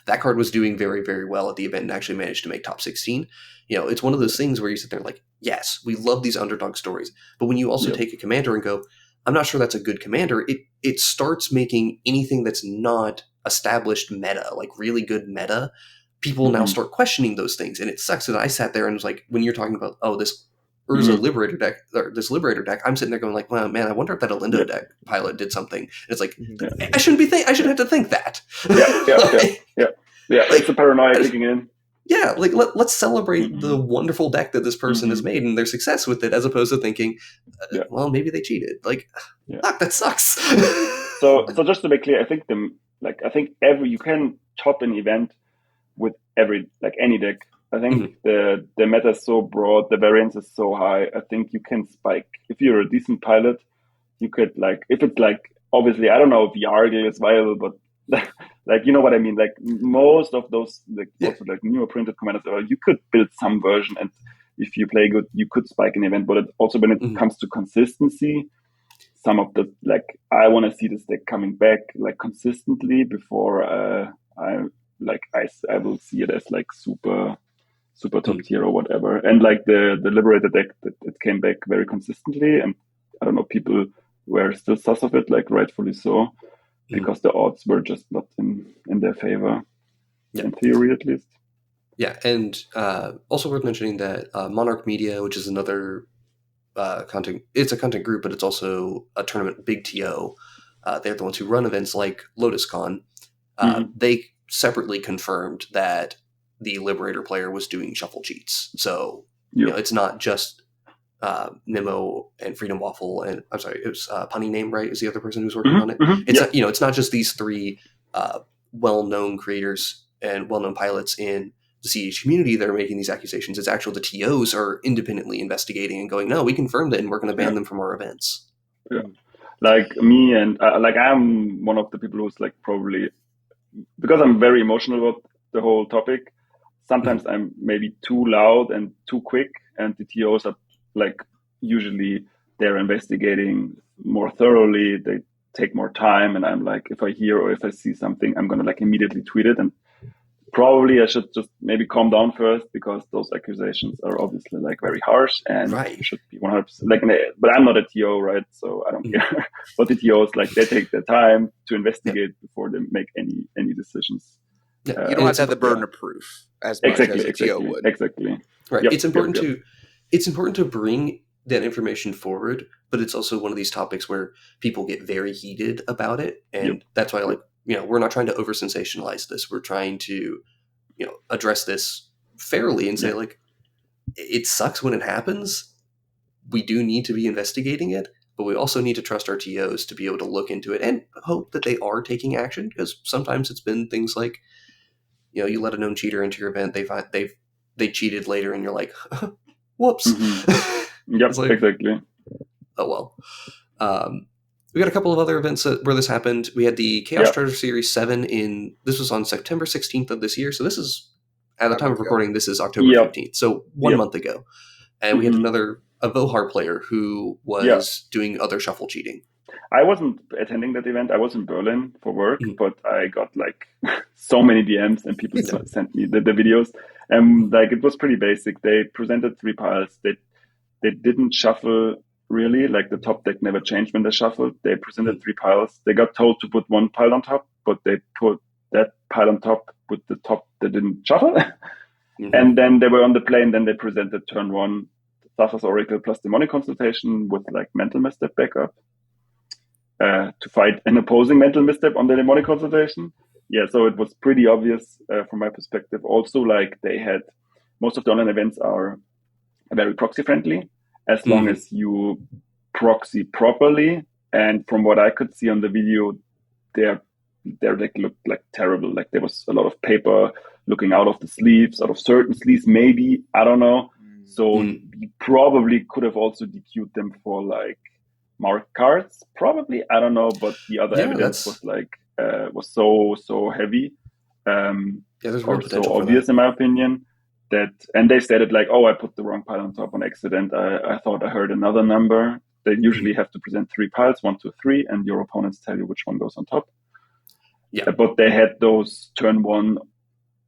That card was doing very, very well at the event and actually managed to make top 16. It's one of those things where you sit there like, yes, we love these underdog stories. But when you also take a commander and go, I'm not sure that's a good commander, it starts making anything that's not established meta, like really good meta, people now start questioning those things. And it sucks that I sat there and was like, when you're talking about, this Urza Liberator deck, or this Liberator deck, I'm sitting there going like, well, man, I wonder if that Alendo deck pilot did something. And it's like, I shouldn't have to think that.
It's a paranoia kicking in.
Yeah, like let's celebrate the wonderful deck that this person has made and their success with it, as opposed to thinking, well, maybe they cheated. Like, fuck, that sucks.
So just to be clear, I think you can top an event with any deck. I think the meta is so broad, the variance is so high. I think you can spike. If you're a decent pilot, you could if it's obviously, I don't know if Yargil is viable, but you know what I mean? Like most of those also newer printed commanders, you could build some version, and if you play good, you could spike an event. But it also, when it comes to consistency, some of the I want to see this deck coming back consistently before I will see it as super top tier or whatever. And the Liberator deck, that it came back very consistently, and I don't know, people were still sus of it, rightfully so, because the odds were just not in their favor, in theory at least.
Yeah, and also worth mentioning that Monarch Media, which is another content group, but it's also a tournament, big TO. They're the ones who run events like LotusCon. They separately confirmed that the Liberator player was doing shuffle cheats. So, it's not just Memo and Freedomwaffle, and I'm sorry, it was punnyname, right? Is the other person who's working on it? It's not, it's not just these three well-known creators and well-known pilots in the cEDH community that are making these accusations. It's actually the TOs are independently investigating and going, no, we confirmed it, and we're going to ban them from our events.
Yeah, like me, and I'm one of the people who's probably, because I'm very emotional about the whole topic, sometimes I'm maybe too loud and too quick, and the TOs are usually they're investigating more thoroughly, they take more time, and I'm if I hear or if I see something, I'm gonna immediately tweet it, and probably I should just maybe calm down first, because those accusations are obviously very harsh, and should be 100% but I'm not a TO, right? So I don't care. But the TOs they take their time to investigate before they make any decisions.
Yeah, you don't have to have the burden of proof as much as a TO would.
Exactly.
Right. It's important to bring that information forward, but it's also one of these topics where people get very heated about it, and that's why we're not trying to over sensationalize this. We're trying to address this fairly and say it sucks when it happens. We do need to be investigating it, but we also need to trust our TOs to be able to look into it and hope that they are taking action, because sometimes it's been things like you let a known cheater into your event, they cheated later, and you're like, whoops.
Yep, like, exactly.
Oh, well. We got a couple of other events where this happened. We had the Chaos Treasure Series 7 this was on September 16th of this year. So this is, at the time of recording, this is October 15th. So 1 month ago. And we had a Vohar player who was doing other shuffle cheating.
I wasn't attending that event. I was in Berlin for work, but I got like so many DMs and people sent me the videos. And like, it was pretty basic. They presented 3 piles. They didn't shuffle really, like the top deck never changed when they shuffled. They presented 3 piles. They got told to put 1 pile on top, but they put that pile on top with the top they didn't shuffle. And then they were on the plane. Then they presented turn 1, Thassa's Oracle plus Demonic Consultation with like Mental Misstep backup to fight an opposing Mental Misstep on the Demonic Consultation. Yeah, so it was pretty obvious from my perspective. Also, like they had, most of the online events are very proxy friendly, as long as you proxy properly. And from what I could see on the video, their deck looked like terrible. Like there was a lot of paper looking out of the sleeves, out of certain sleeves, maybe, I don't know. So you probably could have also DQ'd them for like marked cards, probably, I don't know. But the other evidence was like was so heavy,
there's real potential
so obvious in my opinion. And they said it like, oh, I put the wrong pile on top on accident. I thought I heard another number. They usually have to present 3 piles, 1, 2, 3, and your opponents tell you which one goes on top. Yeah, but they had those turn 1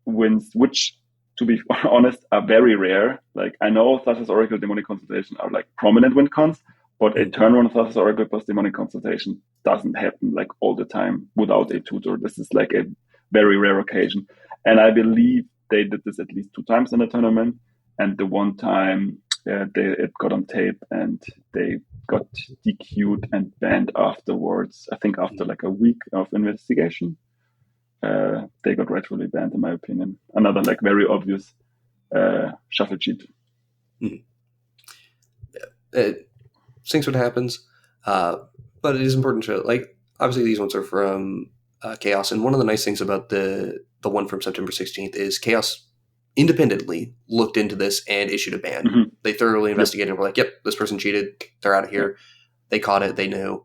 wins, which, to be honest, are very rare. Like I know Thassa's Oracle, Demonic Consultation are like prominent win cons, but a turn 1 Thassa's Oracle plus Demonic Consultation doesn't happen like all the time without a tutor. This is like a very rare occasion, and I believe they did this at least 2 times in the tournament, and the one time it got on tape and they got DQ'd and banned afterwards. I think after like a week of investigation, they got rightfully banned, in my opinion. Another like very obvious shuffle cheat.
It stinks what happens, but it is important to, like, obviously these ones are from Chaos, and one of the nice things about the one from September 16th is Chaos independently looked into this and issued a ban. They thoroughly investigated and were like, yep, this person cheated, they're out of here. They caught it, they knew.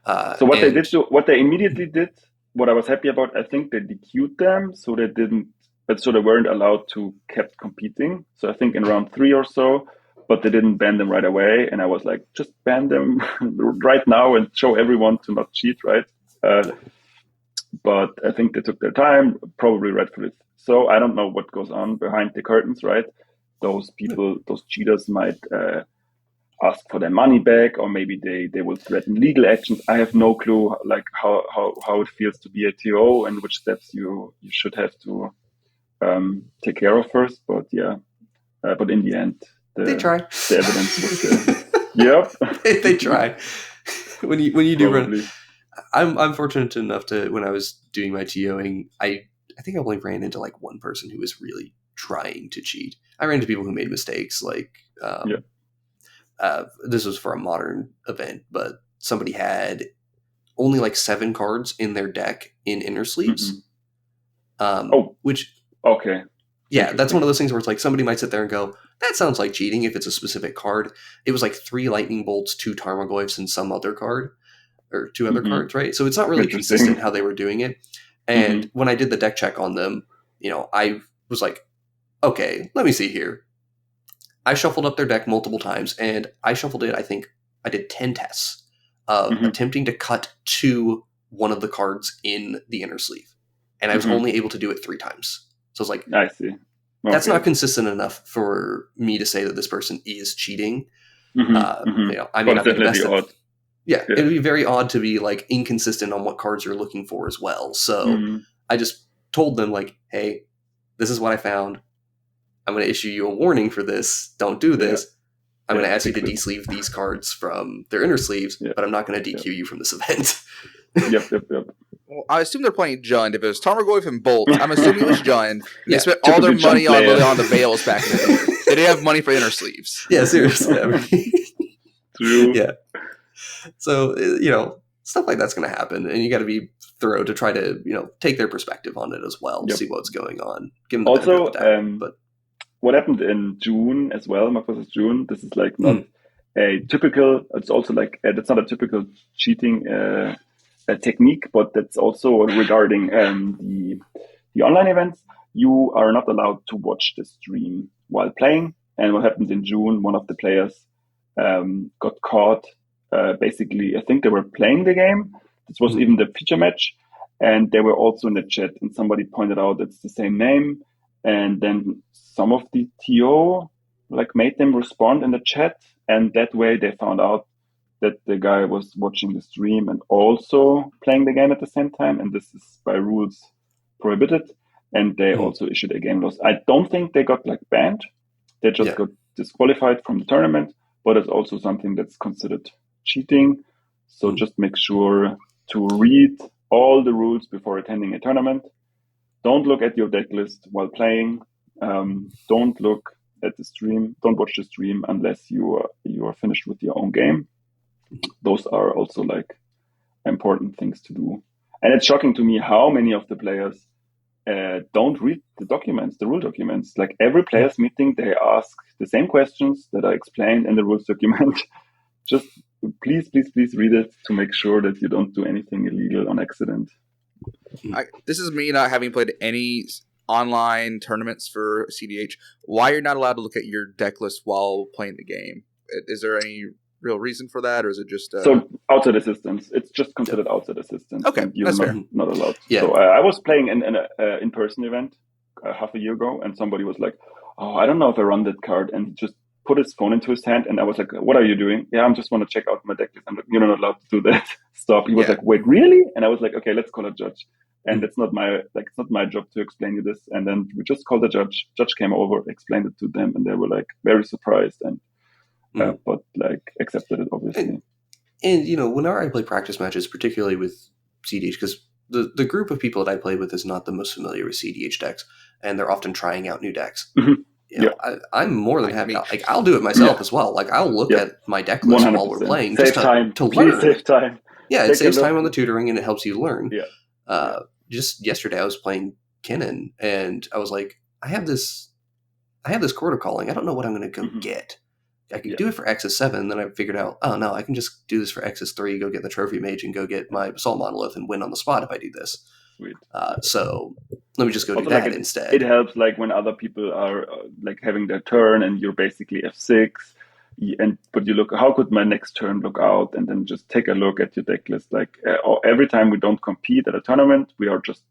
So what they immediately did, what I was happy about, I think they DQ'd them, so they weren't allowed to kept competing. So I think in round 3 or so, but they didn't ban them right away. And I was like, just ban them right now and show everyone to not cheat, right? But I think they took their time, probably rightfully. So I don't know what goes on behind the curtains, right? Those people, those cheaters might ask for their money back, or maybe they will threaten legal actions. I have no clue, like how it feels to be a TO and which steps you should have to take care of first. But yeah, but in the end,
they try.
The evidence was there. Yep,
they try. When you do run. I'm fortunate enough to, when I was doing my TOing, I think I only ran into like one person who was really trying to cheat. I ran into people who made mistakes, like this was for a modern event, but somebody had only like 7 cards in their deck in inner sleeves. Which
okay,
yeah, that's one of those things where it's like somebody might sit there and go, that sounds like cheating if it's a specific card. It was like 3 lightning bolts, 2 Tarmogoyfs, and some other card. Or 2 other cards, right? So it's not really consistent how they were doing it. And when I did the deck check on them, I was like, okay, let me see here. I shuffled up their deck multiple times, and I shuffled it, I think I did 10 tests of attempting to cut to one of the cards in the inner sleeve. And I was only able to do it 3 times. So I was like,
I see. Okay.
That's not consistent enough for me to say that this person is cheating. I may not be the best Yeah, it would be very odd to be like inconsistent on what cards you're looking for as well. So I just told them like, hey, this is what I found. I'm going to issue you a warning for this. Don't do this. I'm going to ask you to de-sleeve these cards from their inner sleeves, but I'm not going to DQ you from this event.
Yep.
Well, I assume they're playing Jund. If it was Tarmogoyf and Bolt, I'm assuming it was Jund. They spent all their money on the Veils back in the day. They didn't have money for inner sleeves.
Yeah, seriously.
True.
Yeah. So, stuff like that's going to happen. And you got to be thorough to try to, take their perspective on it as well, see what's going on. Give them the
what happened in June as well, Marcus, June, this is like not it's also like, that's not a typical cheating technique, but that's also regarding the online events. You are not allowed to watch the stream while playing. And what happened in June, one of the players got caught. Basically, I think they were playing the game. This was even the feature match. And they were also in the chat, and somebody pointed out it's the same name. And then some of the TO like made them respond in the chat. And that way they found out that the guy was watching the stream and also playing the game at the same time. And this is by rules prohibited. And they also issued a game loss. I don't think they got like banned. They just got disqualified from the tournament, but it's also something that's considered cheating. So just make sure to read all the rules before attending a tournament. Don't look at your deck list while playing. Don't look at the stream. Don't watch the stream unless you are finished with your own game. Those are also like important things to do. And it's shocking to me how many of the players don't read the documents, the rule documents. Like every players meeting, they ask the same questions that are explained in the rules document. Just please read it to make sure that you don't do anything illegal on accident.
This is me not having played any online tournaments for cEDH. Why you're not allowed to look at your deck list while playing the game? Is there any real reason for that, or is it just
so outside assistance? It's just considered outside assistance.
Okay,
you're not allowed. Yeah. So I was playing in an in-person event half a year ago, and somebody was like, "Oh, I don't know if I run that card," and he just put his phone into his hand, and I was like, "What are you doing?" "Yeah, I'm just want to check out my deck list." I'm like, "You're not allowed to do that." Stop. He was like, "Wait, really?" And I was like, "Okay, let's call a judge." And it's not my job to explain you this. And then we just called the judge. Judge came over, explained it to them, and they were like very surprised and but like accepted it obviously.
And you know, whenever I play practice matches, particularly with cEDH, because the group of people that I play with is not the most familiar with cEDH decks, and they're often trying out new decks. You know, I'm more than happy. Like, I'll do it myself as well. Like, I'll look at my deck list 100%. While we're playing,
save
just
time.
to
Please
learn.
Save time.
Yeah, it saves time on the tutoring, and it helps you learn.
Yeah.
Just yesterday, I was playing Kinnan, and I was like, I have this quarter calling. I don't know what I'm going to go get. I could do it for X's7, then I figured out, oh no, I can just do this for X's3, go get the Trophy Mage, and go get my Basalt Monolith and win on the spot if I do this.
Sweet.
So let me just go do
that
instead.
It helps like when other people are like having their turn and you're basically F6, but you look, how could my next turn look out? And then just take a look at your deck list. Like every time we don't compete at a tournament, we are just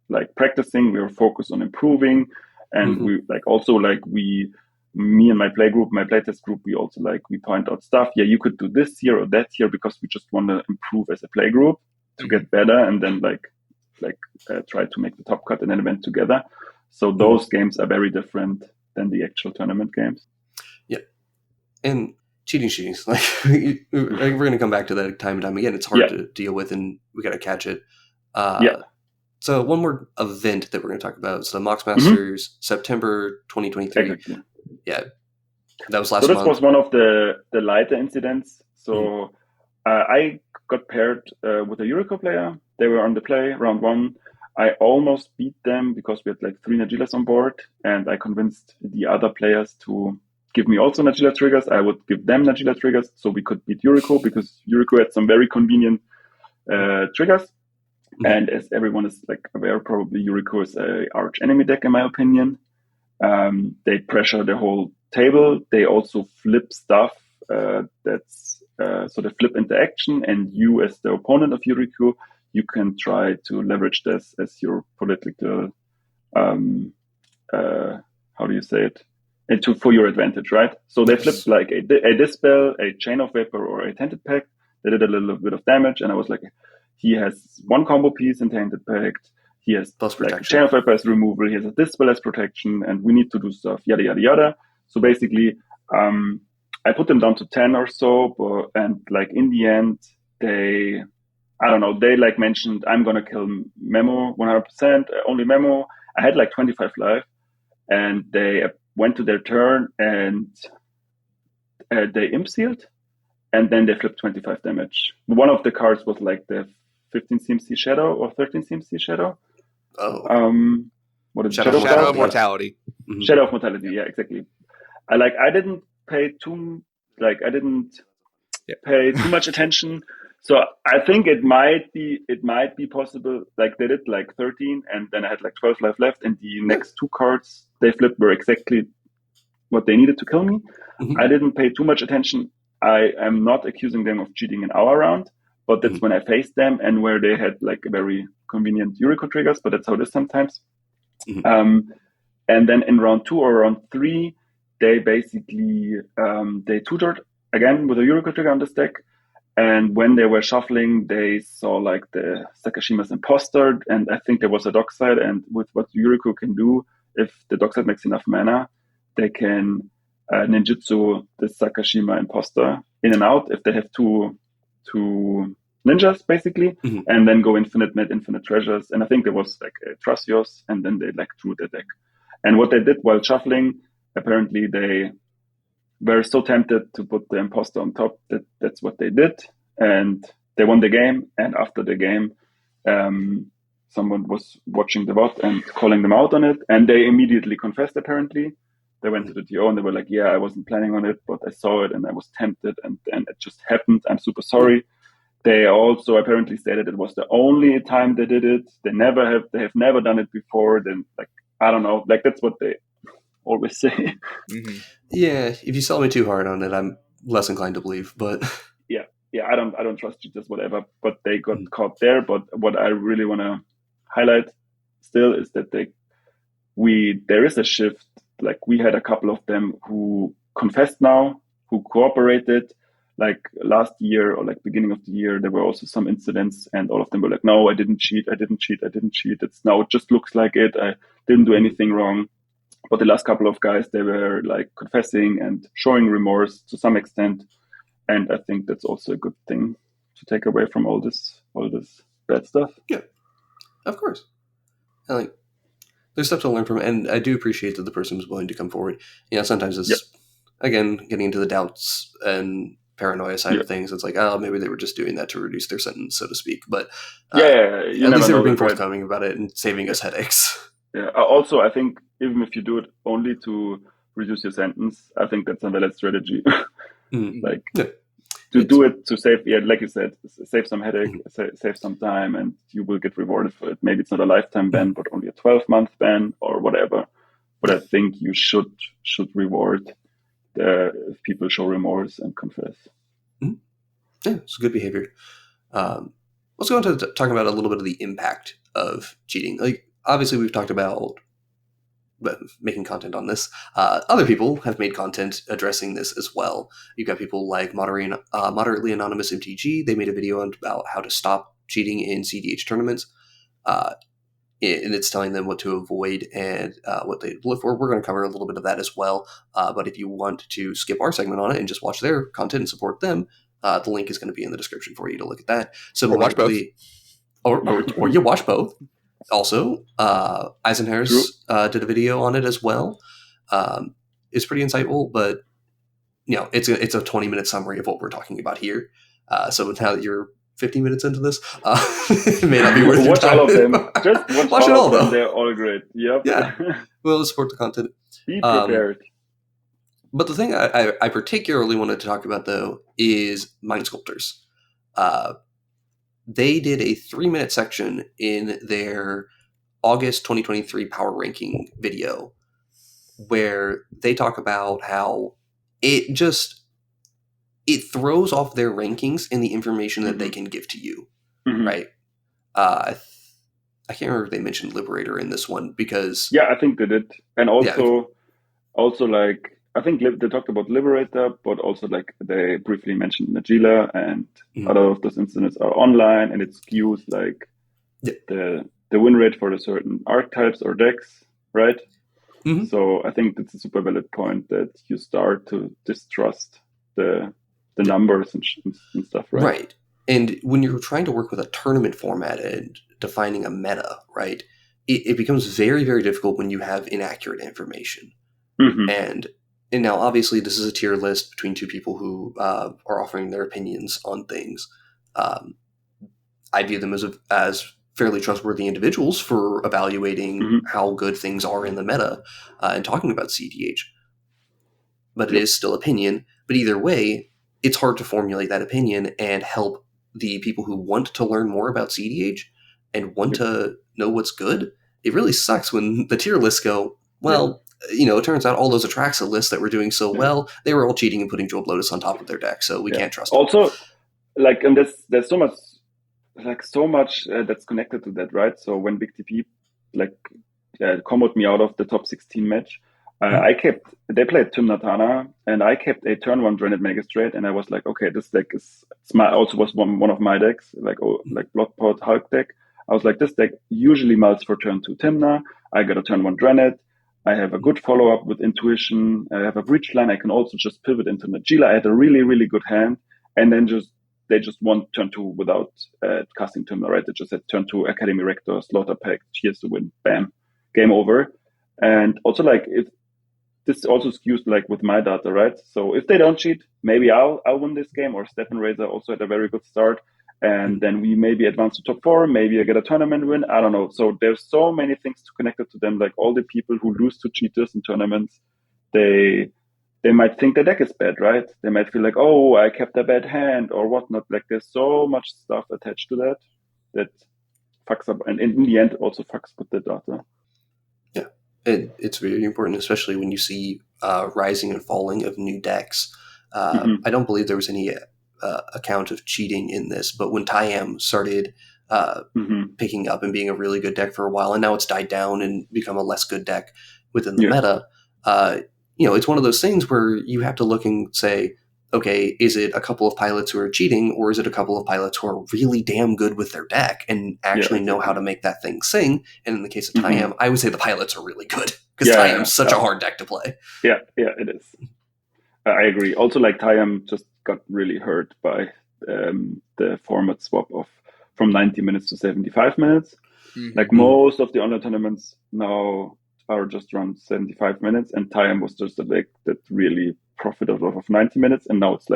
like practicing, we are focused on improving. And we like also like me and my playtest group, we also like, we point out stuff. Yeah, you could do this here or that here because we just want to improve as a play group to get better, and then try to make the top cut in an event together. So those games are very different than the actual tournament games.
Yeah, and cheating. Like we're going to come back to that time and time again. It's hard to deal with, and we got to catch it. So one more event that we're going to talk about is the Mox Masters, September 2023.
Exactly.
Yeah, that was last month.
So this was one of the lighter incidents. So I got paired with a Yuriko player. They were on the play, round 1. I almost beat them because we had like 3 Nagilas on board, and I convinced the other players to give me also Nagila triggers. I would give them Nagila triggers so we could beat Yuriko, because Yuriko had some very convenient triggers. And as everyone is like aware, probably Yuriko is a arch enemy deck in my opinion. They pressure the whole table. They also flip stuff so they flip interaction, and you as the opponent of Yuriko, you can try to leverage this as your political, how do you say it? For your advantage, right? So they flipped like a Dispel, a Chain of Vapor, or a Tainted Pact. They did a little bit of damage, and I was like, he has 1 combo piece in Tainted Pact. He has like Chain of Vapor as removal. He has a Dispel as protection, and we need to do stuff, yada, yada, yada. So basically, I put them down to 10 or so, and like in the end, they like mentioned, I'm going to kill Memo 100%, only Memo. I had like 25 life, and they went to their turn, and they imp sealed, and then they flipped 25 damage. One of the cards was like the 15 CMC Shadow or 13 CMC Shadow. What is
Shadow of Mortality?
Shadow of Mortality, yeah, exactly. I didn't pay too pay too much attention. So I think it might be possible. Like they did like 13, and then I had like 12 life left, and the next 2 cards they flipped were exactly what they needed to kill me. I didn't pay too much attention. I am not accusing them of cheating in our round, but that's when I faced them and where they had like a very convenient Yuriko triggers, but that's how it is sometimes. And then in round 2 or round 3, they basically they tutored again with a Yuriko trigger on this deck. And when they were shuffling, they saw like the Sakashima's imposter, and I think there was a dockside. And with what Yuriko can do, if the dockside makes enough mana, they can ninjutsu the Sakashima imposter in and out if they have two ninjas basically, and then go infinite treasures. And I think there was like a Trasios, and then they like drew the deck. And what they did while shuffling, apparently they were so tempted to put the imposter on top that's what they did, and they won the game. And after the game, someone was watching the bot and calling them out on it, and they immediately confessed. Apparently, they went to the TO and they were like, "Yeah, I wasn't planning on it, but I saw it and I was tempted, and it just happened. I'm super sorry." They also apparently stated it was the only time they did it. They have never done it before. Then like I don't know, like that's what they always say.
Yeah, if you sell me too hard on it, I'm less inclined to believe. But
yeah, I don't trust you, just whatever. But they got caught there. But what I really want to highlight still is that there is a shift. Like we had a couple of them who confessed now, who cooperated. Like last year or like beginning of the year, there were also some incidents, and all of them were like, "No, I didn't cheat. It's now it just looks like it. I didn't do anything wrong." But the last couple of guys, they were like confessing and showing remorse to some extent. And I think that's also a good thing to take away from all this bad stuff.
Yeah, of course. And like, there's stuff to learn from it. And I do appreciate that the person was willing to come forward. You know, sometimes it's, again, getting into the doubts and paranoia side of things. It's like, oh, maybe they were just doing that to reduce their sentence, so to speak. But at least they were being forthcoming about it and saving us headaches.
Yeah. Also, I think even if you do it only to reduce your sentence, I think that's a valid strategy. To do it to save, like you said, save some headache, save some time, and you will get rewarded for it. Maybe it's not a lifetime ban, but only a 12-month ban or whatever. But I think you should reward if people show remorse and confess.
Yeah, it's good behavior. Let's go into talking about a little bit of the impact of cheating. Like, obviously, we've talked about making content on this. Other people have made content addressing this as well. You've got people like Moderately Anonymous MTG. They made a video about how to stop cheating in cEDH tournaments. And it's telling them what to avoid and what they look for. We're going to cover a little bit of that as well. But if you want to skip our segment on it and just watch their content and support them, the link is going to be in the description for you to look at that. So
watch both.
Or you watch both. Also, Eisenhower's did a video on it as well. It's pretty insightful, but it's a 20-minute summary of what we're talking about here. So now that you're 15 minutes into this, it may not be worth your time.
Watch all of them. Just watch
it all, though.
They're all great. Yep.
Yeah. We'll support the content.
Be prepared.
But the thing I particularly wanted to talk about, though, is Mind Sculptors. They did a 3-minute section in their August 2023 power ranking video where they talk about how it throws off their rankings and the information that they can give to you, right? I can't remember if they mentioned Liberator in this one because...
Yeah, I think they did. And also like, I think they talked about Liberator, but also like they briefly mentioned Nagila, and a lot of those incidents are online, and it skews like the win rate for the certain archetypes or decks, right? So I think that's a super valid point that you start to distrust the numbers and stuff, right?
Right. And when you're trying to work with a tournament format and defining a meta, right, it becomes very, very difficult when you have inaccurate information. And now, obviously, this is a tier list between two people who are offering their opinions on things. I view them as fairly trustworthy individuals for evaluating how good things are in the meta and talking about cEDH. but it is still opinion. But either way, it's hard to formulate that opinion and help the people who want to learn more about cEDH and want to know what's good. It really sucks when the tier lists go, well, it turns out all those Atraxa lists that were doing so well, they were all cheating and putting Jeweled Lotus on top of their deck, so we can't trust them.
Also, and there's so much that's connected to that, right? So when Big TP comboed me out of the top 16 match, they played Tymna, and I kept a turn 1 Dreaded Magistrate, and I was like, okay, this deck also was one of my decks, like Bloodport Hulk deck. I was like, this deck usually mults for turn 2 Tymna. I got a turn 1 Dreaded. I have a good follow-up with Intuition. I have a Breach line. I can also just pivot into Najila. I had a really, really good hand. And then they just won turn 2 without casting Tymna, right? They just had turn 2 Academy Rector, Slaughter Pact, Cheers to win, bam, game over. And also this also skews with my data, right? So if they don't cheat, maybe I'll win this game, or Stefan Razor also had a very good start. And then we maybe advance to top 4, maybe I get a tournament win. I don't know. So there's so many things connected to them. Like all the people who lose to cheaters in tournaments, they might think the deck is bad, right? They might feel like, oh, I kept a bad hand or whatnot. Like there's so much stuff attached to that fucks up, and in the end also fucks with the data.
Yeah, it's very important, especially when you see rising and falling of new decks. I don't believe there was any account of cheating in this, but when Tyam started picking up and being a really good deck for a while, and now it's died down and become a less good deck within the meta, it's one of those things where you have to look and say, okay, is it a couple of pilots who are cheating, or is it a couple of pilots who are really damn good with their deck and actually know how to make that thing sing? And in the case of Tyam, I would say the pilots are really good, because Tyam's such a hard deck to play.
Yeah, it is. I agree. Also, Tyam just got really hurt by the format swap from 90 minutes to 75 minutes. Most of the online tournaments now are just around 75 minutes, and Tyam was just a deck that really profited off of 90 minutes, and now it's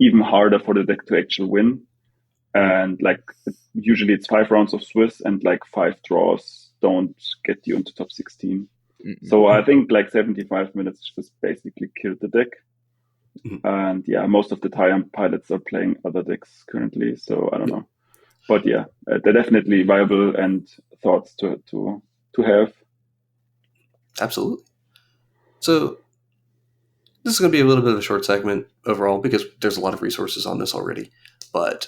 even harder for the deck to actually win. And usually it's 5 rounds of Swiss, and 5 draws don't get you into top 16. So I think 75 minutes just basically killed the deck. And most of the Tyam pilots are playing other decks currently, so I don't know. But they're definitely viable and thoughts to have.
Absolutely. So this is going to be a little bit of a short segment overall, because there's a lot of resources on this already. But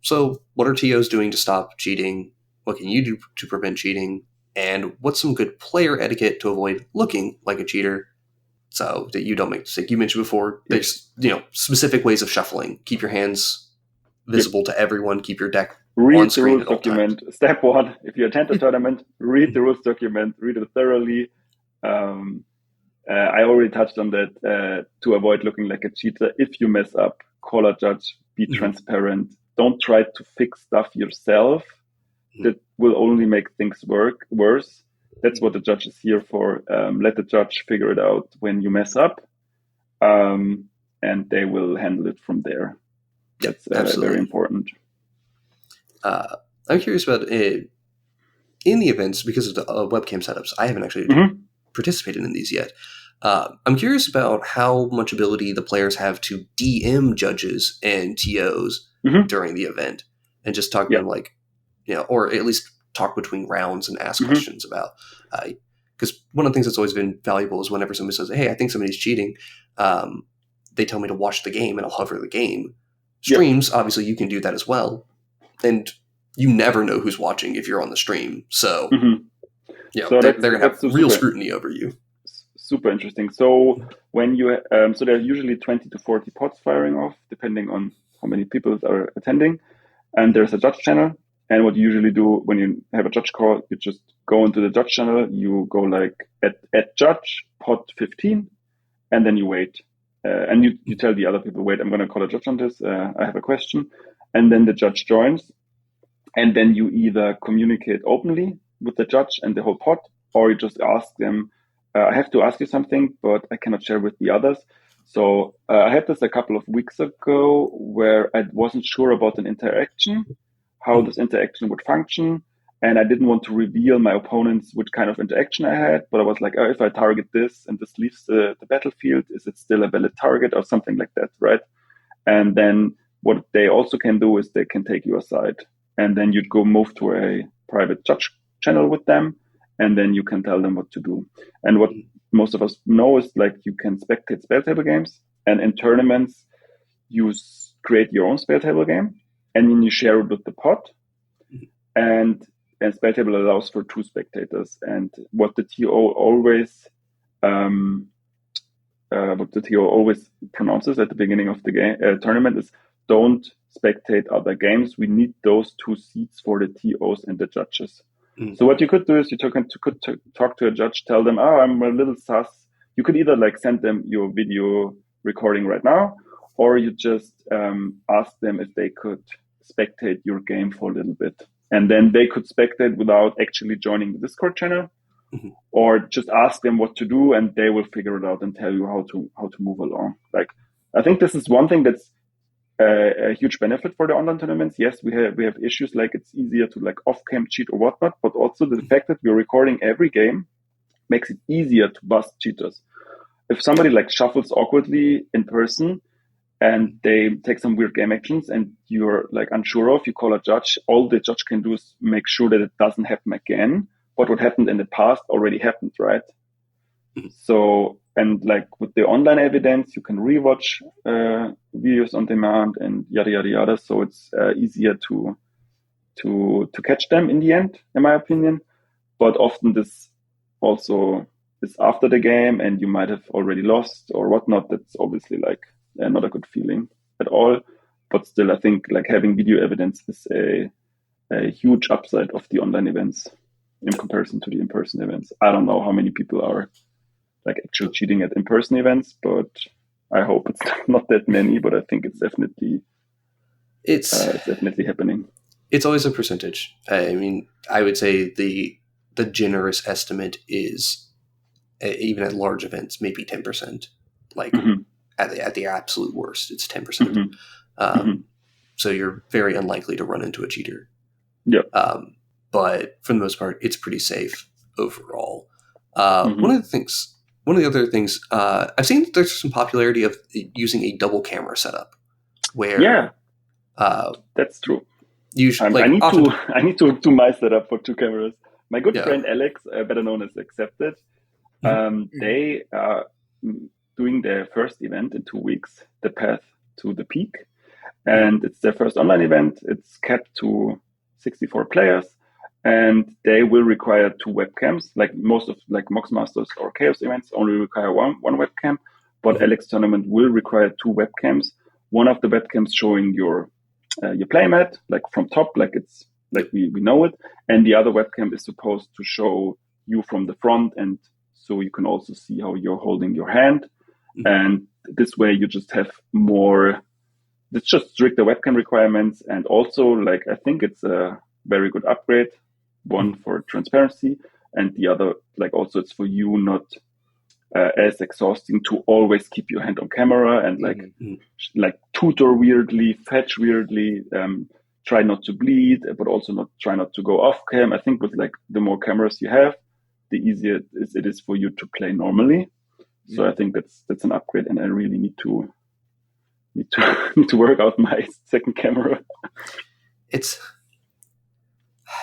so what are TOs doing to stop cheating? What can you do to prevent cheating? And what's some good player etiquette to avoid looking like a cheater, so that you don't make a mistake? You mentioned before, there's specific ways of shuffling. Keep your hands visible to everyone. Keep your deck on screen at all times.
Step 1, if you attend a tournament, read the rules document, read it thoroughly. I already touched on that, to avoid looking like a cheater. If you mess up, call a judge, be transparent. Don't try to fix stuff yourself. That will only make things worse. That's what the judge is here for. Let the judge figure it out when you mess up, and they will handle it from there. That's very important.
I'm curious about in the events, because of the webcam setups. I haven't actually participated in these yet. I'm curious about how much ability the players have to DM judges and TOs during the event, and just talk to them or at least talk between rounds and ask questions about. Because one of the things that's always been valuable is whenever somebody says, "Hey, I think somebody's cheating," they tell me to watch the game, and I'll hover the game. Streams, obviously, you can do that as well, and you never know who's watching if you're on the stream. So, so they're going to have real scrutiny over you.
Super interesting. So when you so there are usually 20 to 40 pods firing off, depending on how many people are attending, and there's a judge channel. And what you usually do when you have a judge call, you just go into the judge channel, you go at judge pod 15, and then you wait. And you tell the other people, wait, I'm going to call a judge on this. I have a question. And then the judge joins. And then you either communicate openly with the judge and the whole pod, or you just ask them, I have to ask you something, but I cannot share with the others. So I had this a couple of weeks ago where I wasn't sure about an interaction, how this interaction would function. and I didn't want to reveal my opponents which kind of interaction I had, but I was like, oh, if I target this and this leaves the battlefield, is it still a valid target or something like that, right? And then what they also can do is they can take you aside, and then you'd go move to a private judge channel with them, and then you can tell them what to do. And what most of us know is like you can spectate spell table games, and in tournaments, you create your own spell table game, and then you share it with the pot. And spell table allows for 2 spectators. And what the TO always pronounces at the beginning of the game tournament is, don't spectate other games. We need those 2 seats for the TOs and the judges. So what you could do is you could talk to a judge, tell them, oh, I'm a little sus. You could either like send them your video recording right now, or you just ask them if they could spectate your game for a little bit. And then they could spectate without actually joining the Discord channel, or just ask them what to do, and they will figure it out and tell you how to move along. Like, I think this is one thing that's a huge benefit for the online tournaments. Yes, we have issues like it's easier to like off-cam cheat or whatnot, but also the fact that we're recording every game makes it easier to bust cheaters. If somebody like shuffles awkwardly in person and they take some weird game actions and you're like unsure of, you call a judge, all the judge can do is make sure that it doesn't happen again. But what happened in the past already happened, right? So, and like with the online evidence, you can rewatch videos on demand and yada, yada, yada. So it's easier to catch them in the end, in my opinion. But often this also is after the game and you might have already lost or whatnot. That's obviously like not a good feeling at all. But still, I think like having video evidence is a huge upside of the online events in comparison to the in-person events. I don't know how many people are like actually cheating at in-person events, but I hope it's not that many, but I think it's definitely happening.
It's always a percentage. I mean, I would say the generous estimate is even at large events, maybe 10%. Like at the absolute worst, it's 10%. So you're very unlikely to run into a cheater.
Yep.
But for the most part, it's pretty safe overall. One of the other things, I've seen that there's some popularity of using a double camera setup where
that's true.
Usually,
I need to do my setup for 2 cameras. My good friend Alex, better known as Accepted, they are doing their first event in 2 weeks, The Path to the Peak. And it's their first online event. It's capped to 64 players. And they will require 2 webcams. Like most of like Mox Masters or Chaos events only require one webcam. But Alex tournament will require 2 webcams. One of the webcams showing your playmat, like from top, like it's like we know it. And the other webcam is supposed to show you from the front, and so you can also see how you're holding your hand. And this way you just have more. It's just stricter webcam requirements, and also like I think it's a very good upgrade. One for transparency, and the other like also it's for you not as exhausting to always keep your hand on camera and like tutor weirdly, fetch weirdly, try not to bleed, but also try not to go off cam. I think with like the more cameras you have, the easier it is for you to play normally. So I think that's an upgrade, and I really need to work out my second camera.
It's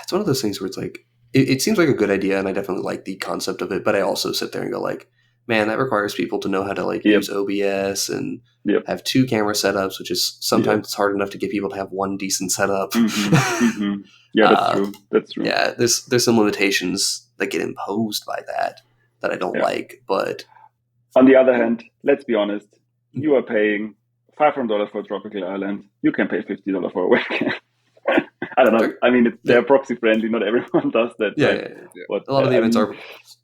one of those things where it's like it seems like a good idea, and I definitely like the concept of it, but I also sit there and go like, man, that requires people to know how to like use OBS and have 2 camera setups, which is sometimes it's hard enough to get people to have one decent setup.
Yeah, that's true.
Yeah, there's some limitations that get imposed by that I don't like. But
on the other hand, let's be honest, you are paying $500 for a tropical island. You can pay $50 for a webcam. I don't know. I mean, they're proxy friendly. Not everyone does that. But
a lot of the events are.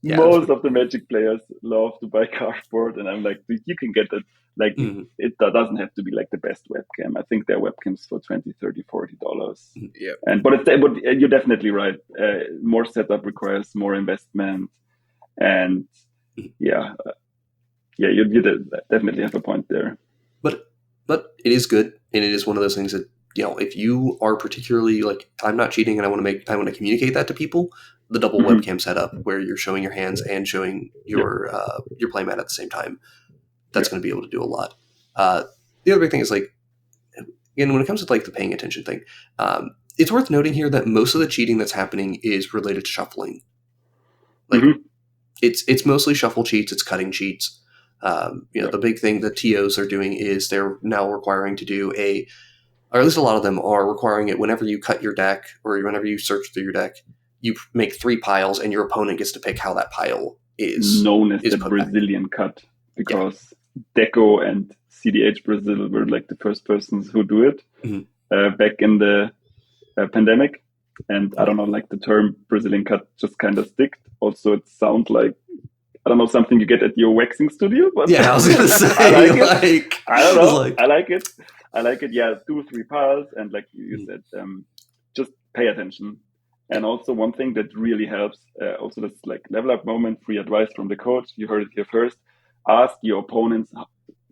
Most of the Magic players love to buy cardboard, and I'm like, you can get it. Like, it doesn't have to be like the best webcam. I think there are webcams for $20, $30, $40. But you're definitely right. More setup requires more investment, and you definitely have a point there.
But it is good, and it is one of those things that if you are particularly like, I'm not cheating and I want to communicate that to people, the double webcam setup where you're showing your hands and showing your playmat at the same time, that's going to be able to do a lot. The other big thing is like, again, when it comes to like the paying attention thing, it's worth noting here that most of the cheating that's happening is related to shuffling. Like it's mostly shuffle cheats, it's cutting cheats. The big thing that TOs are doing is they're now requiring to do or at least a lot of them are requiring it whenever you cut your deck or whenever you search through your deck, you make 3 piles and your opponent gets to pick how that pile is
known as the Brazilian cut, because Deco and cEDH Brazil were like the first persons who do it back in the pandemic. And I don't know, like the term Brazilian cut just kind of sticked. Also, it sounds like, I don't know, something you get at your waxing studio. But
yeah, I was going to say,
I like it. I don't know. I like it. I like it. Yeah, 2 or 3 piles. And like you said, just pay attention. And also one thing that really helps, also this like level up moment, free advice from the coach. You heard it here first. Ask your opponents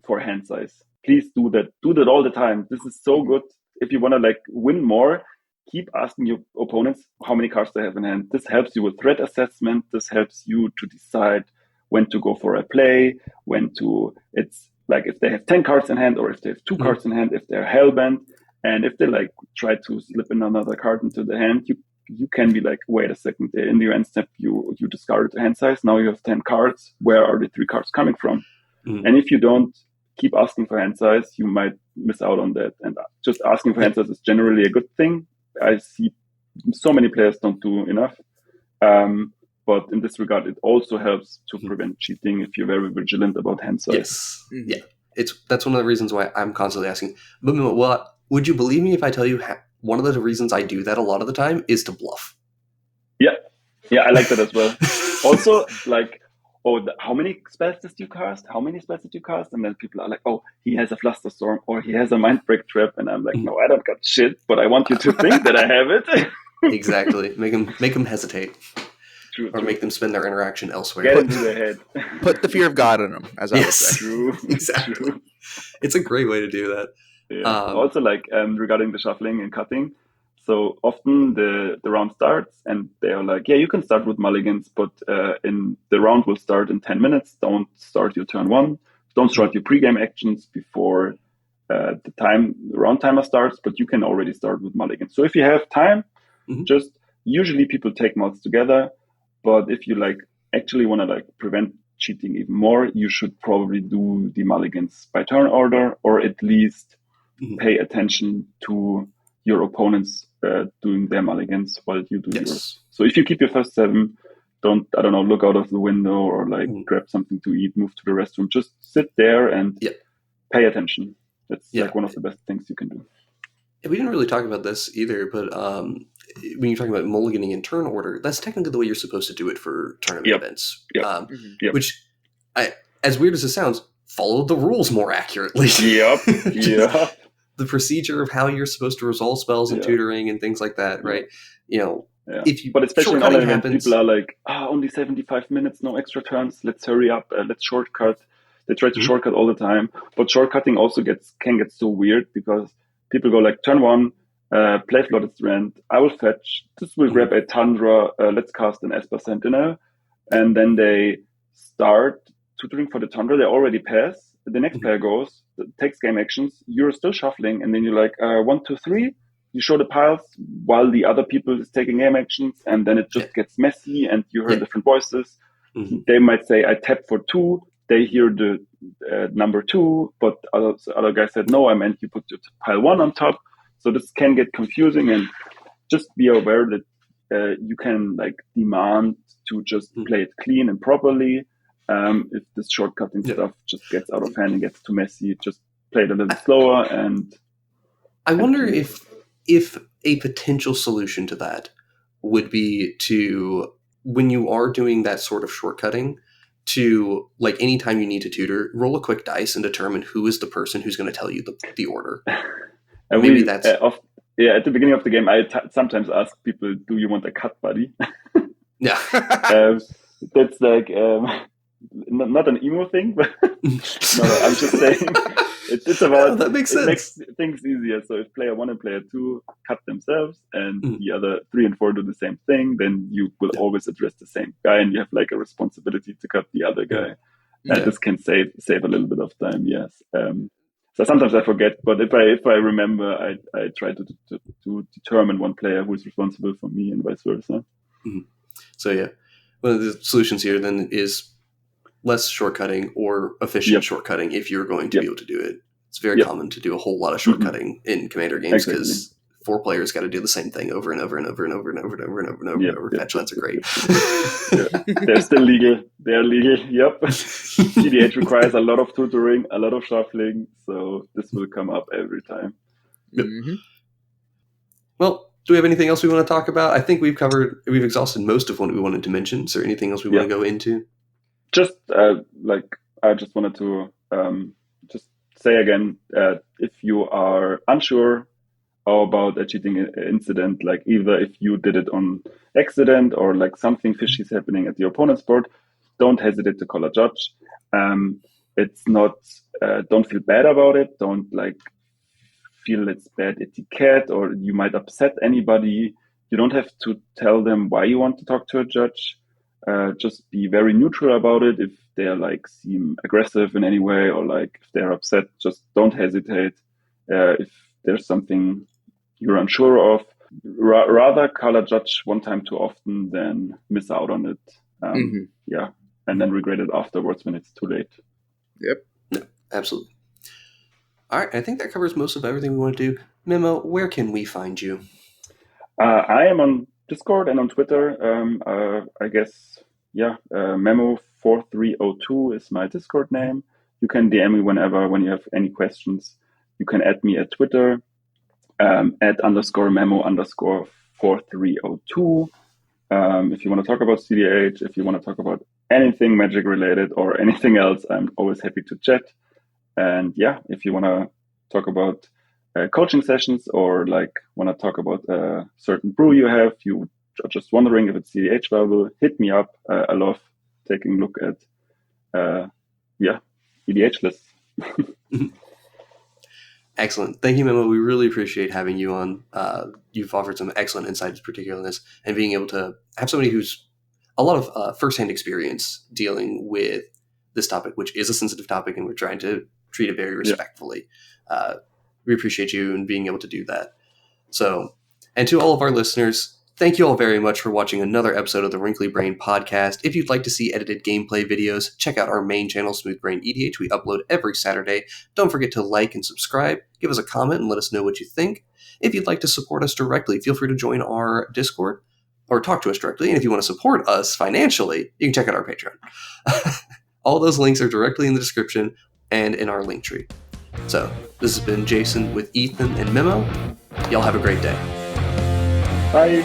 for hand size. Please do that. Do that all the time. This is so good. If you want to like win more, keep asking your opponents how many cards they have in hand. This helps you with threat assessment. This helps you to decide when to go for a play, it's like if they have 10 cards in hand or if they have 2 cards in hand, if they're hellbent, and if they like try to slip in another card into the hand, you can be like, wait a second, in the end step, you discarded the hand size. Now you have 10 cards. Where are the 3 cards coming from? And if you don't keep asking for hand size, you might miss out on that. And just asking for hand size is generally a good thing. I see so many players don't do enough. But in this regard, it also helps to prevent cheating if you're very vigilant about hand size.
Yes. Yeah. That's one of the reasons why I'm constantly asking. But would you believe me if I tell you one of the reasons I do that a lot of the time is to bluff?
Yeah. Yeah, I like that as well. Also, like, how many spells did you cast? How many spells did you cast? And then people are like, oh, he has a Flusterstorm or he has a Mindbreak Trap. And I'm like, no, I don't got shit, but I want you to think that I have it.
Exactly. Make them hesitate. True. Make them spend their interaction elsewhere.
Get into their head.
Put the fear of God in them, as I would say.
True.
Exactly. True. It's a great way to do that.
Yeah. Also, like regarding the shuffling and cutting, so often the round starts and they are like, yeah, you can start with mulligans, but in the round will start in 10 minutes. Don't start your turn 1. Don't start your pregame actions before the round timer starts, but you can already start with mulligans. So if you have time, just usually people take mulls together. But if you like actually want to like prevent cheating even more, you should probably do the mulligans by turn order, or at least pay attention to your opponents doing their mulligans while you do yours. So if you keep your first 7, don't, I don't know, look out of the window or like grab something to eat, move to the restroom. Just sit there and pay attention. That's like one of the best things you can do.
We didn't really talk about this either, but when you're talking about mulliganing in turn order, that's technically the way you're supposed to do it for tournament events. Which, as weird as it sounds, follow the rules more accurately. The procedure of how you're supposed to resolve spells and tutoring and things like that, right?
But especially in other events, people are like, only 75 minutes, no extra turns. Let's hurry up. Let's shortcut. They try to shortcut all the time, but shortcutting also can get so weird because people go like, turn 1, play Flooded Strand, I will fetch, this will grab a Tundra, let's cast an Esper Sentinel, and then they start tutoring for the Tundra, they already pass, the next player goes, takes game actions, you're still shuffling, and then you're like, 1, 2, 3, you show the piles while the other people is taking game actions, and then it just gets messy, and you hear different voices. They might say, I tap for 2, they hear the number 2, but other guy said, no, I meant you put your pile 1 on top. So this can get confusing, and just be aware that you can like demand to just play it clean and properly. If this shortcutting stuff just gets out of hand and gets too messy, just play it a little slower. And
I wonder if a potential solution to that would be to, when you are doing that sort of shortcutting, to like anytime you need to tutor, roll a quick dice and determine who is the person who's going to tell you the order.
And maybe that's at the beginning of the game, I sometimes ask people, "Do you want a cut buddy?"
Yeah,
that's like not an emo thing, but no, I'm just saying it's about
that makes sense.
It makes things easier. So if player 1 and player 2 cut themselves and the other 3 and 4 do the same thing, then you will always address the same guy, and you have like a responsibility to cut the other guy. And this can save a little bit of time. Yes. So sometimes I forget, but if I remember, I try to determine one player who is responsible for me and vice versa.
Mm-hmm. So yeah, one of the solutions here then is less shortcutting or efficient shortcutting if you're going to be able to do it. It's very common to do a whole lot of shortcutting in Commander games because 4 players got to do the same thing over and over and over and over and over and over and over and over and over. Fetch lands are great.
They're still legal. They're legal. Yep. cEDH requires a lot of tutoring, a lot of shuffling, so this will come up every time.
Yep. Mm-hmm. Well, do we have anything else we want to talk about? I think we've exhausted most of what we wanted to mention. Is there anything else we want to go into?
Just I just wanted to just say again, if you are unsure about a cheating incident, like either if you did it on accident or like something fishy is happening at your opponent's board, don't hesitate to call a judge. It's not, don't feel bad about it. Don't like feel it's bad etiquette or you might upset anybody. You don't have to tell them why you want to talk to a judge. Just be very neutral about it. If they like seem aggressive in any way or like if they're upset, just don't hesitate. If there's something you're unsure of, rather call a judge one time too often than miss out on it. Yeah, and then regret it afterwards when it's too late.
Yep.
No, absolutely. All right, I think that covers most of everything we want to do. Memo, where can we find you?
I am on Discord and on Twitter. I guess, Memo4302 is my Discord name. You can DM me whenever, when you have any questions. You can add me at Twitter, at _Memo_4302. If you want to talk about cEDH, if you want to talk about anything Magic related or anything else, I'm always happy to chat. And yeah, if you want to talk about coaching sessions or like want to talk about a certain brew you have, you are just wondering if it's cEDH valuable, hit me up. I love taking a look at EDH lists.
Excellent. Thank you, Memo. We really appreciate having you on. You've offered some excellent insights, particularly in this, and being able to have somebody who's a lot of firsthand experience dealing with this topic, which is a sensitive topic, and we're trying to treat it very respectfully. We appreciate you and being able to do that. So, and to all of our listeners, thank you all very much for watching another episode of the Wrinkly Brain podcast. If you'd like to see edited gameplay videos, check out our main channel, SmoothBrainEDH. We upload every Saturday. Don't forget to like and subscribe. Give us a comment and let us know what you think. If you'd like to support us directly, feel free to join our Discord or talk to us directly. And if you want to support us financially, you can check out our Patreon. All those links are directly in the description and in our link tree. So, this has been Jason with Ethan and Memo. Y'all have a great day.
Bye.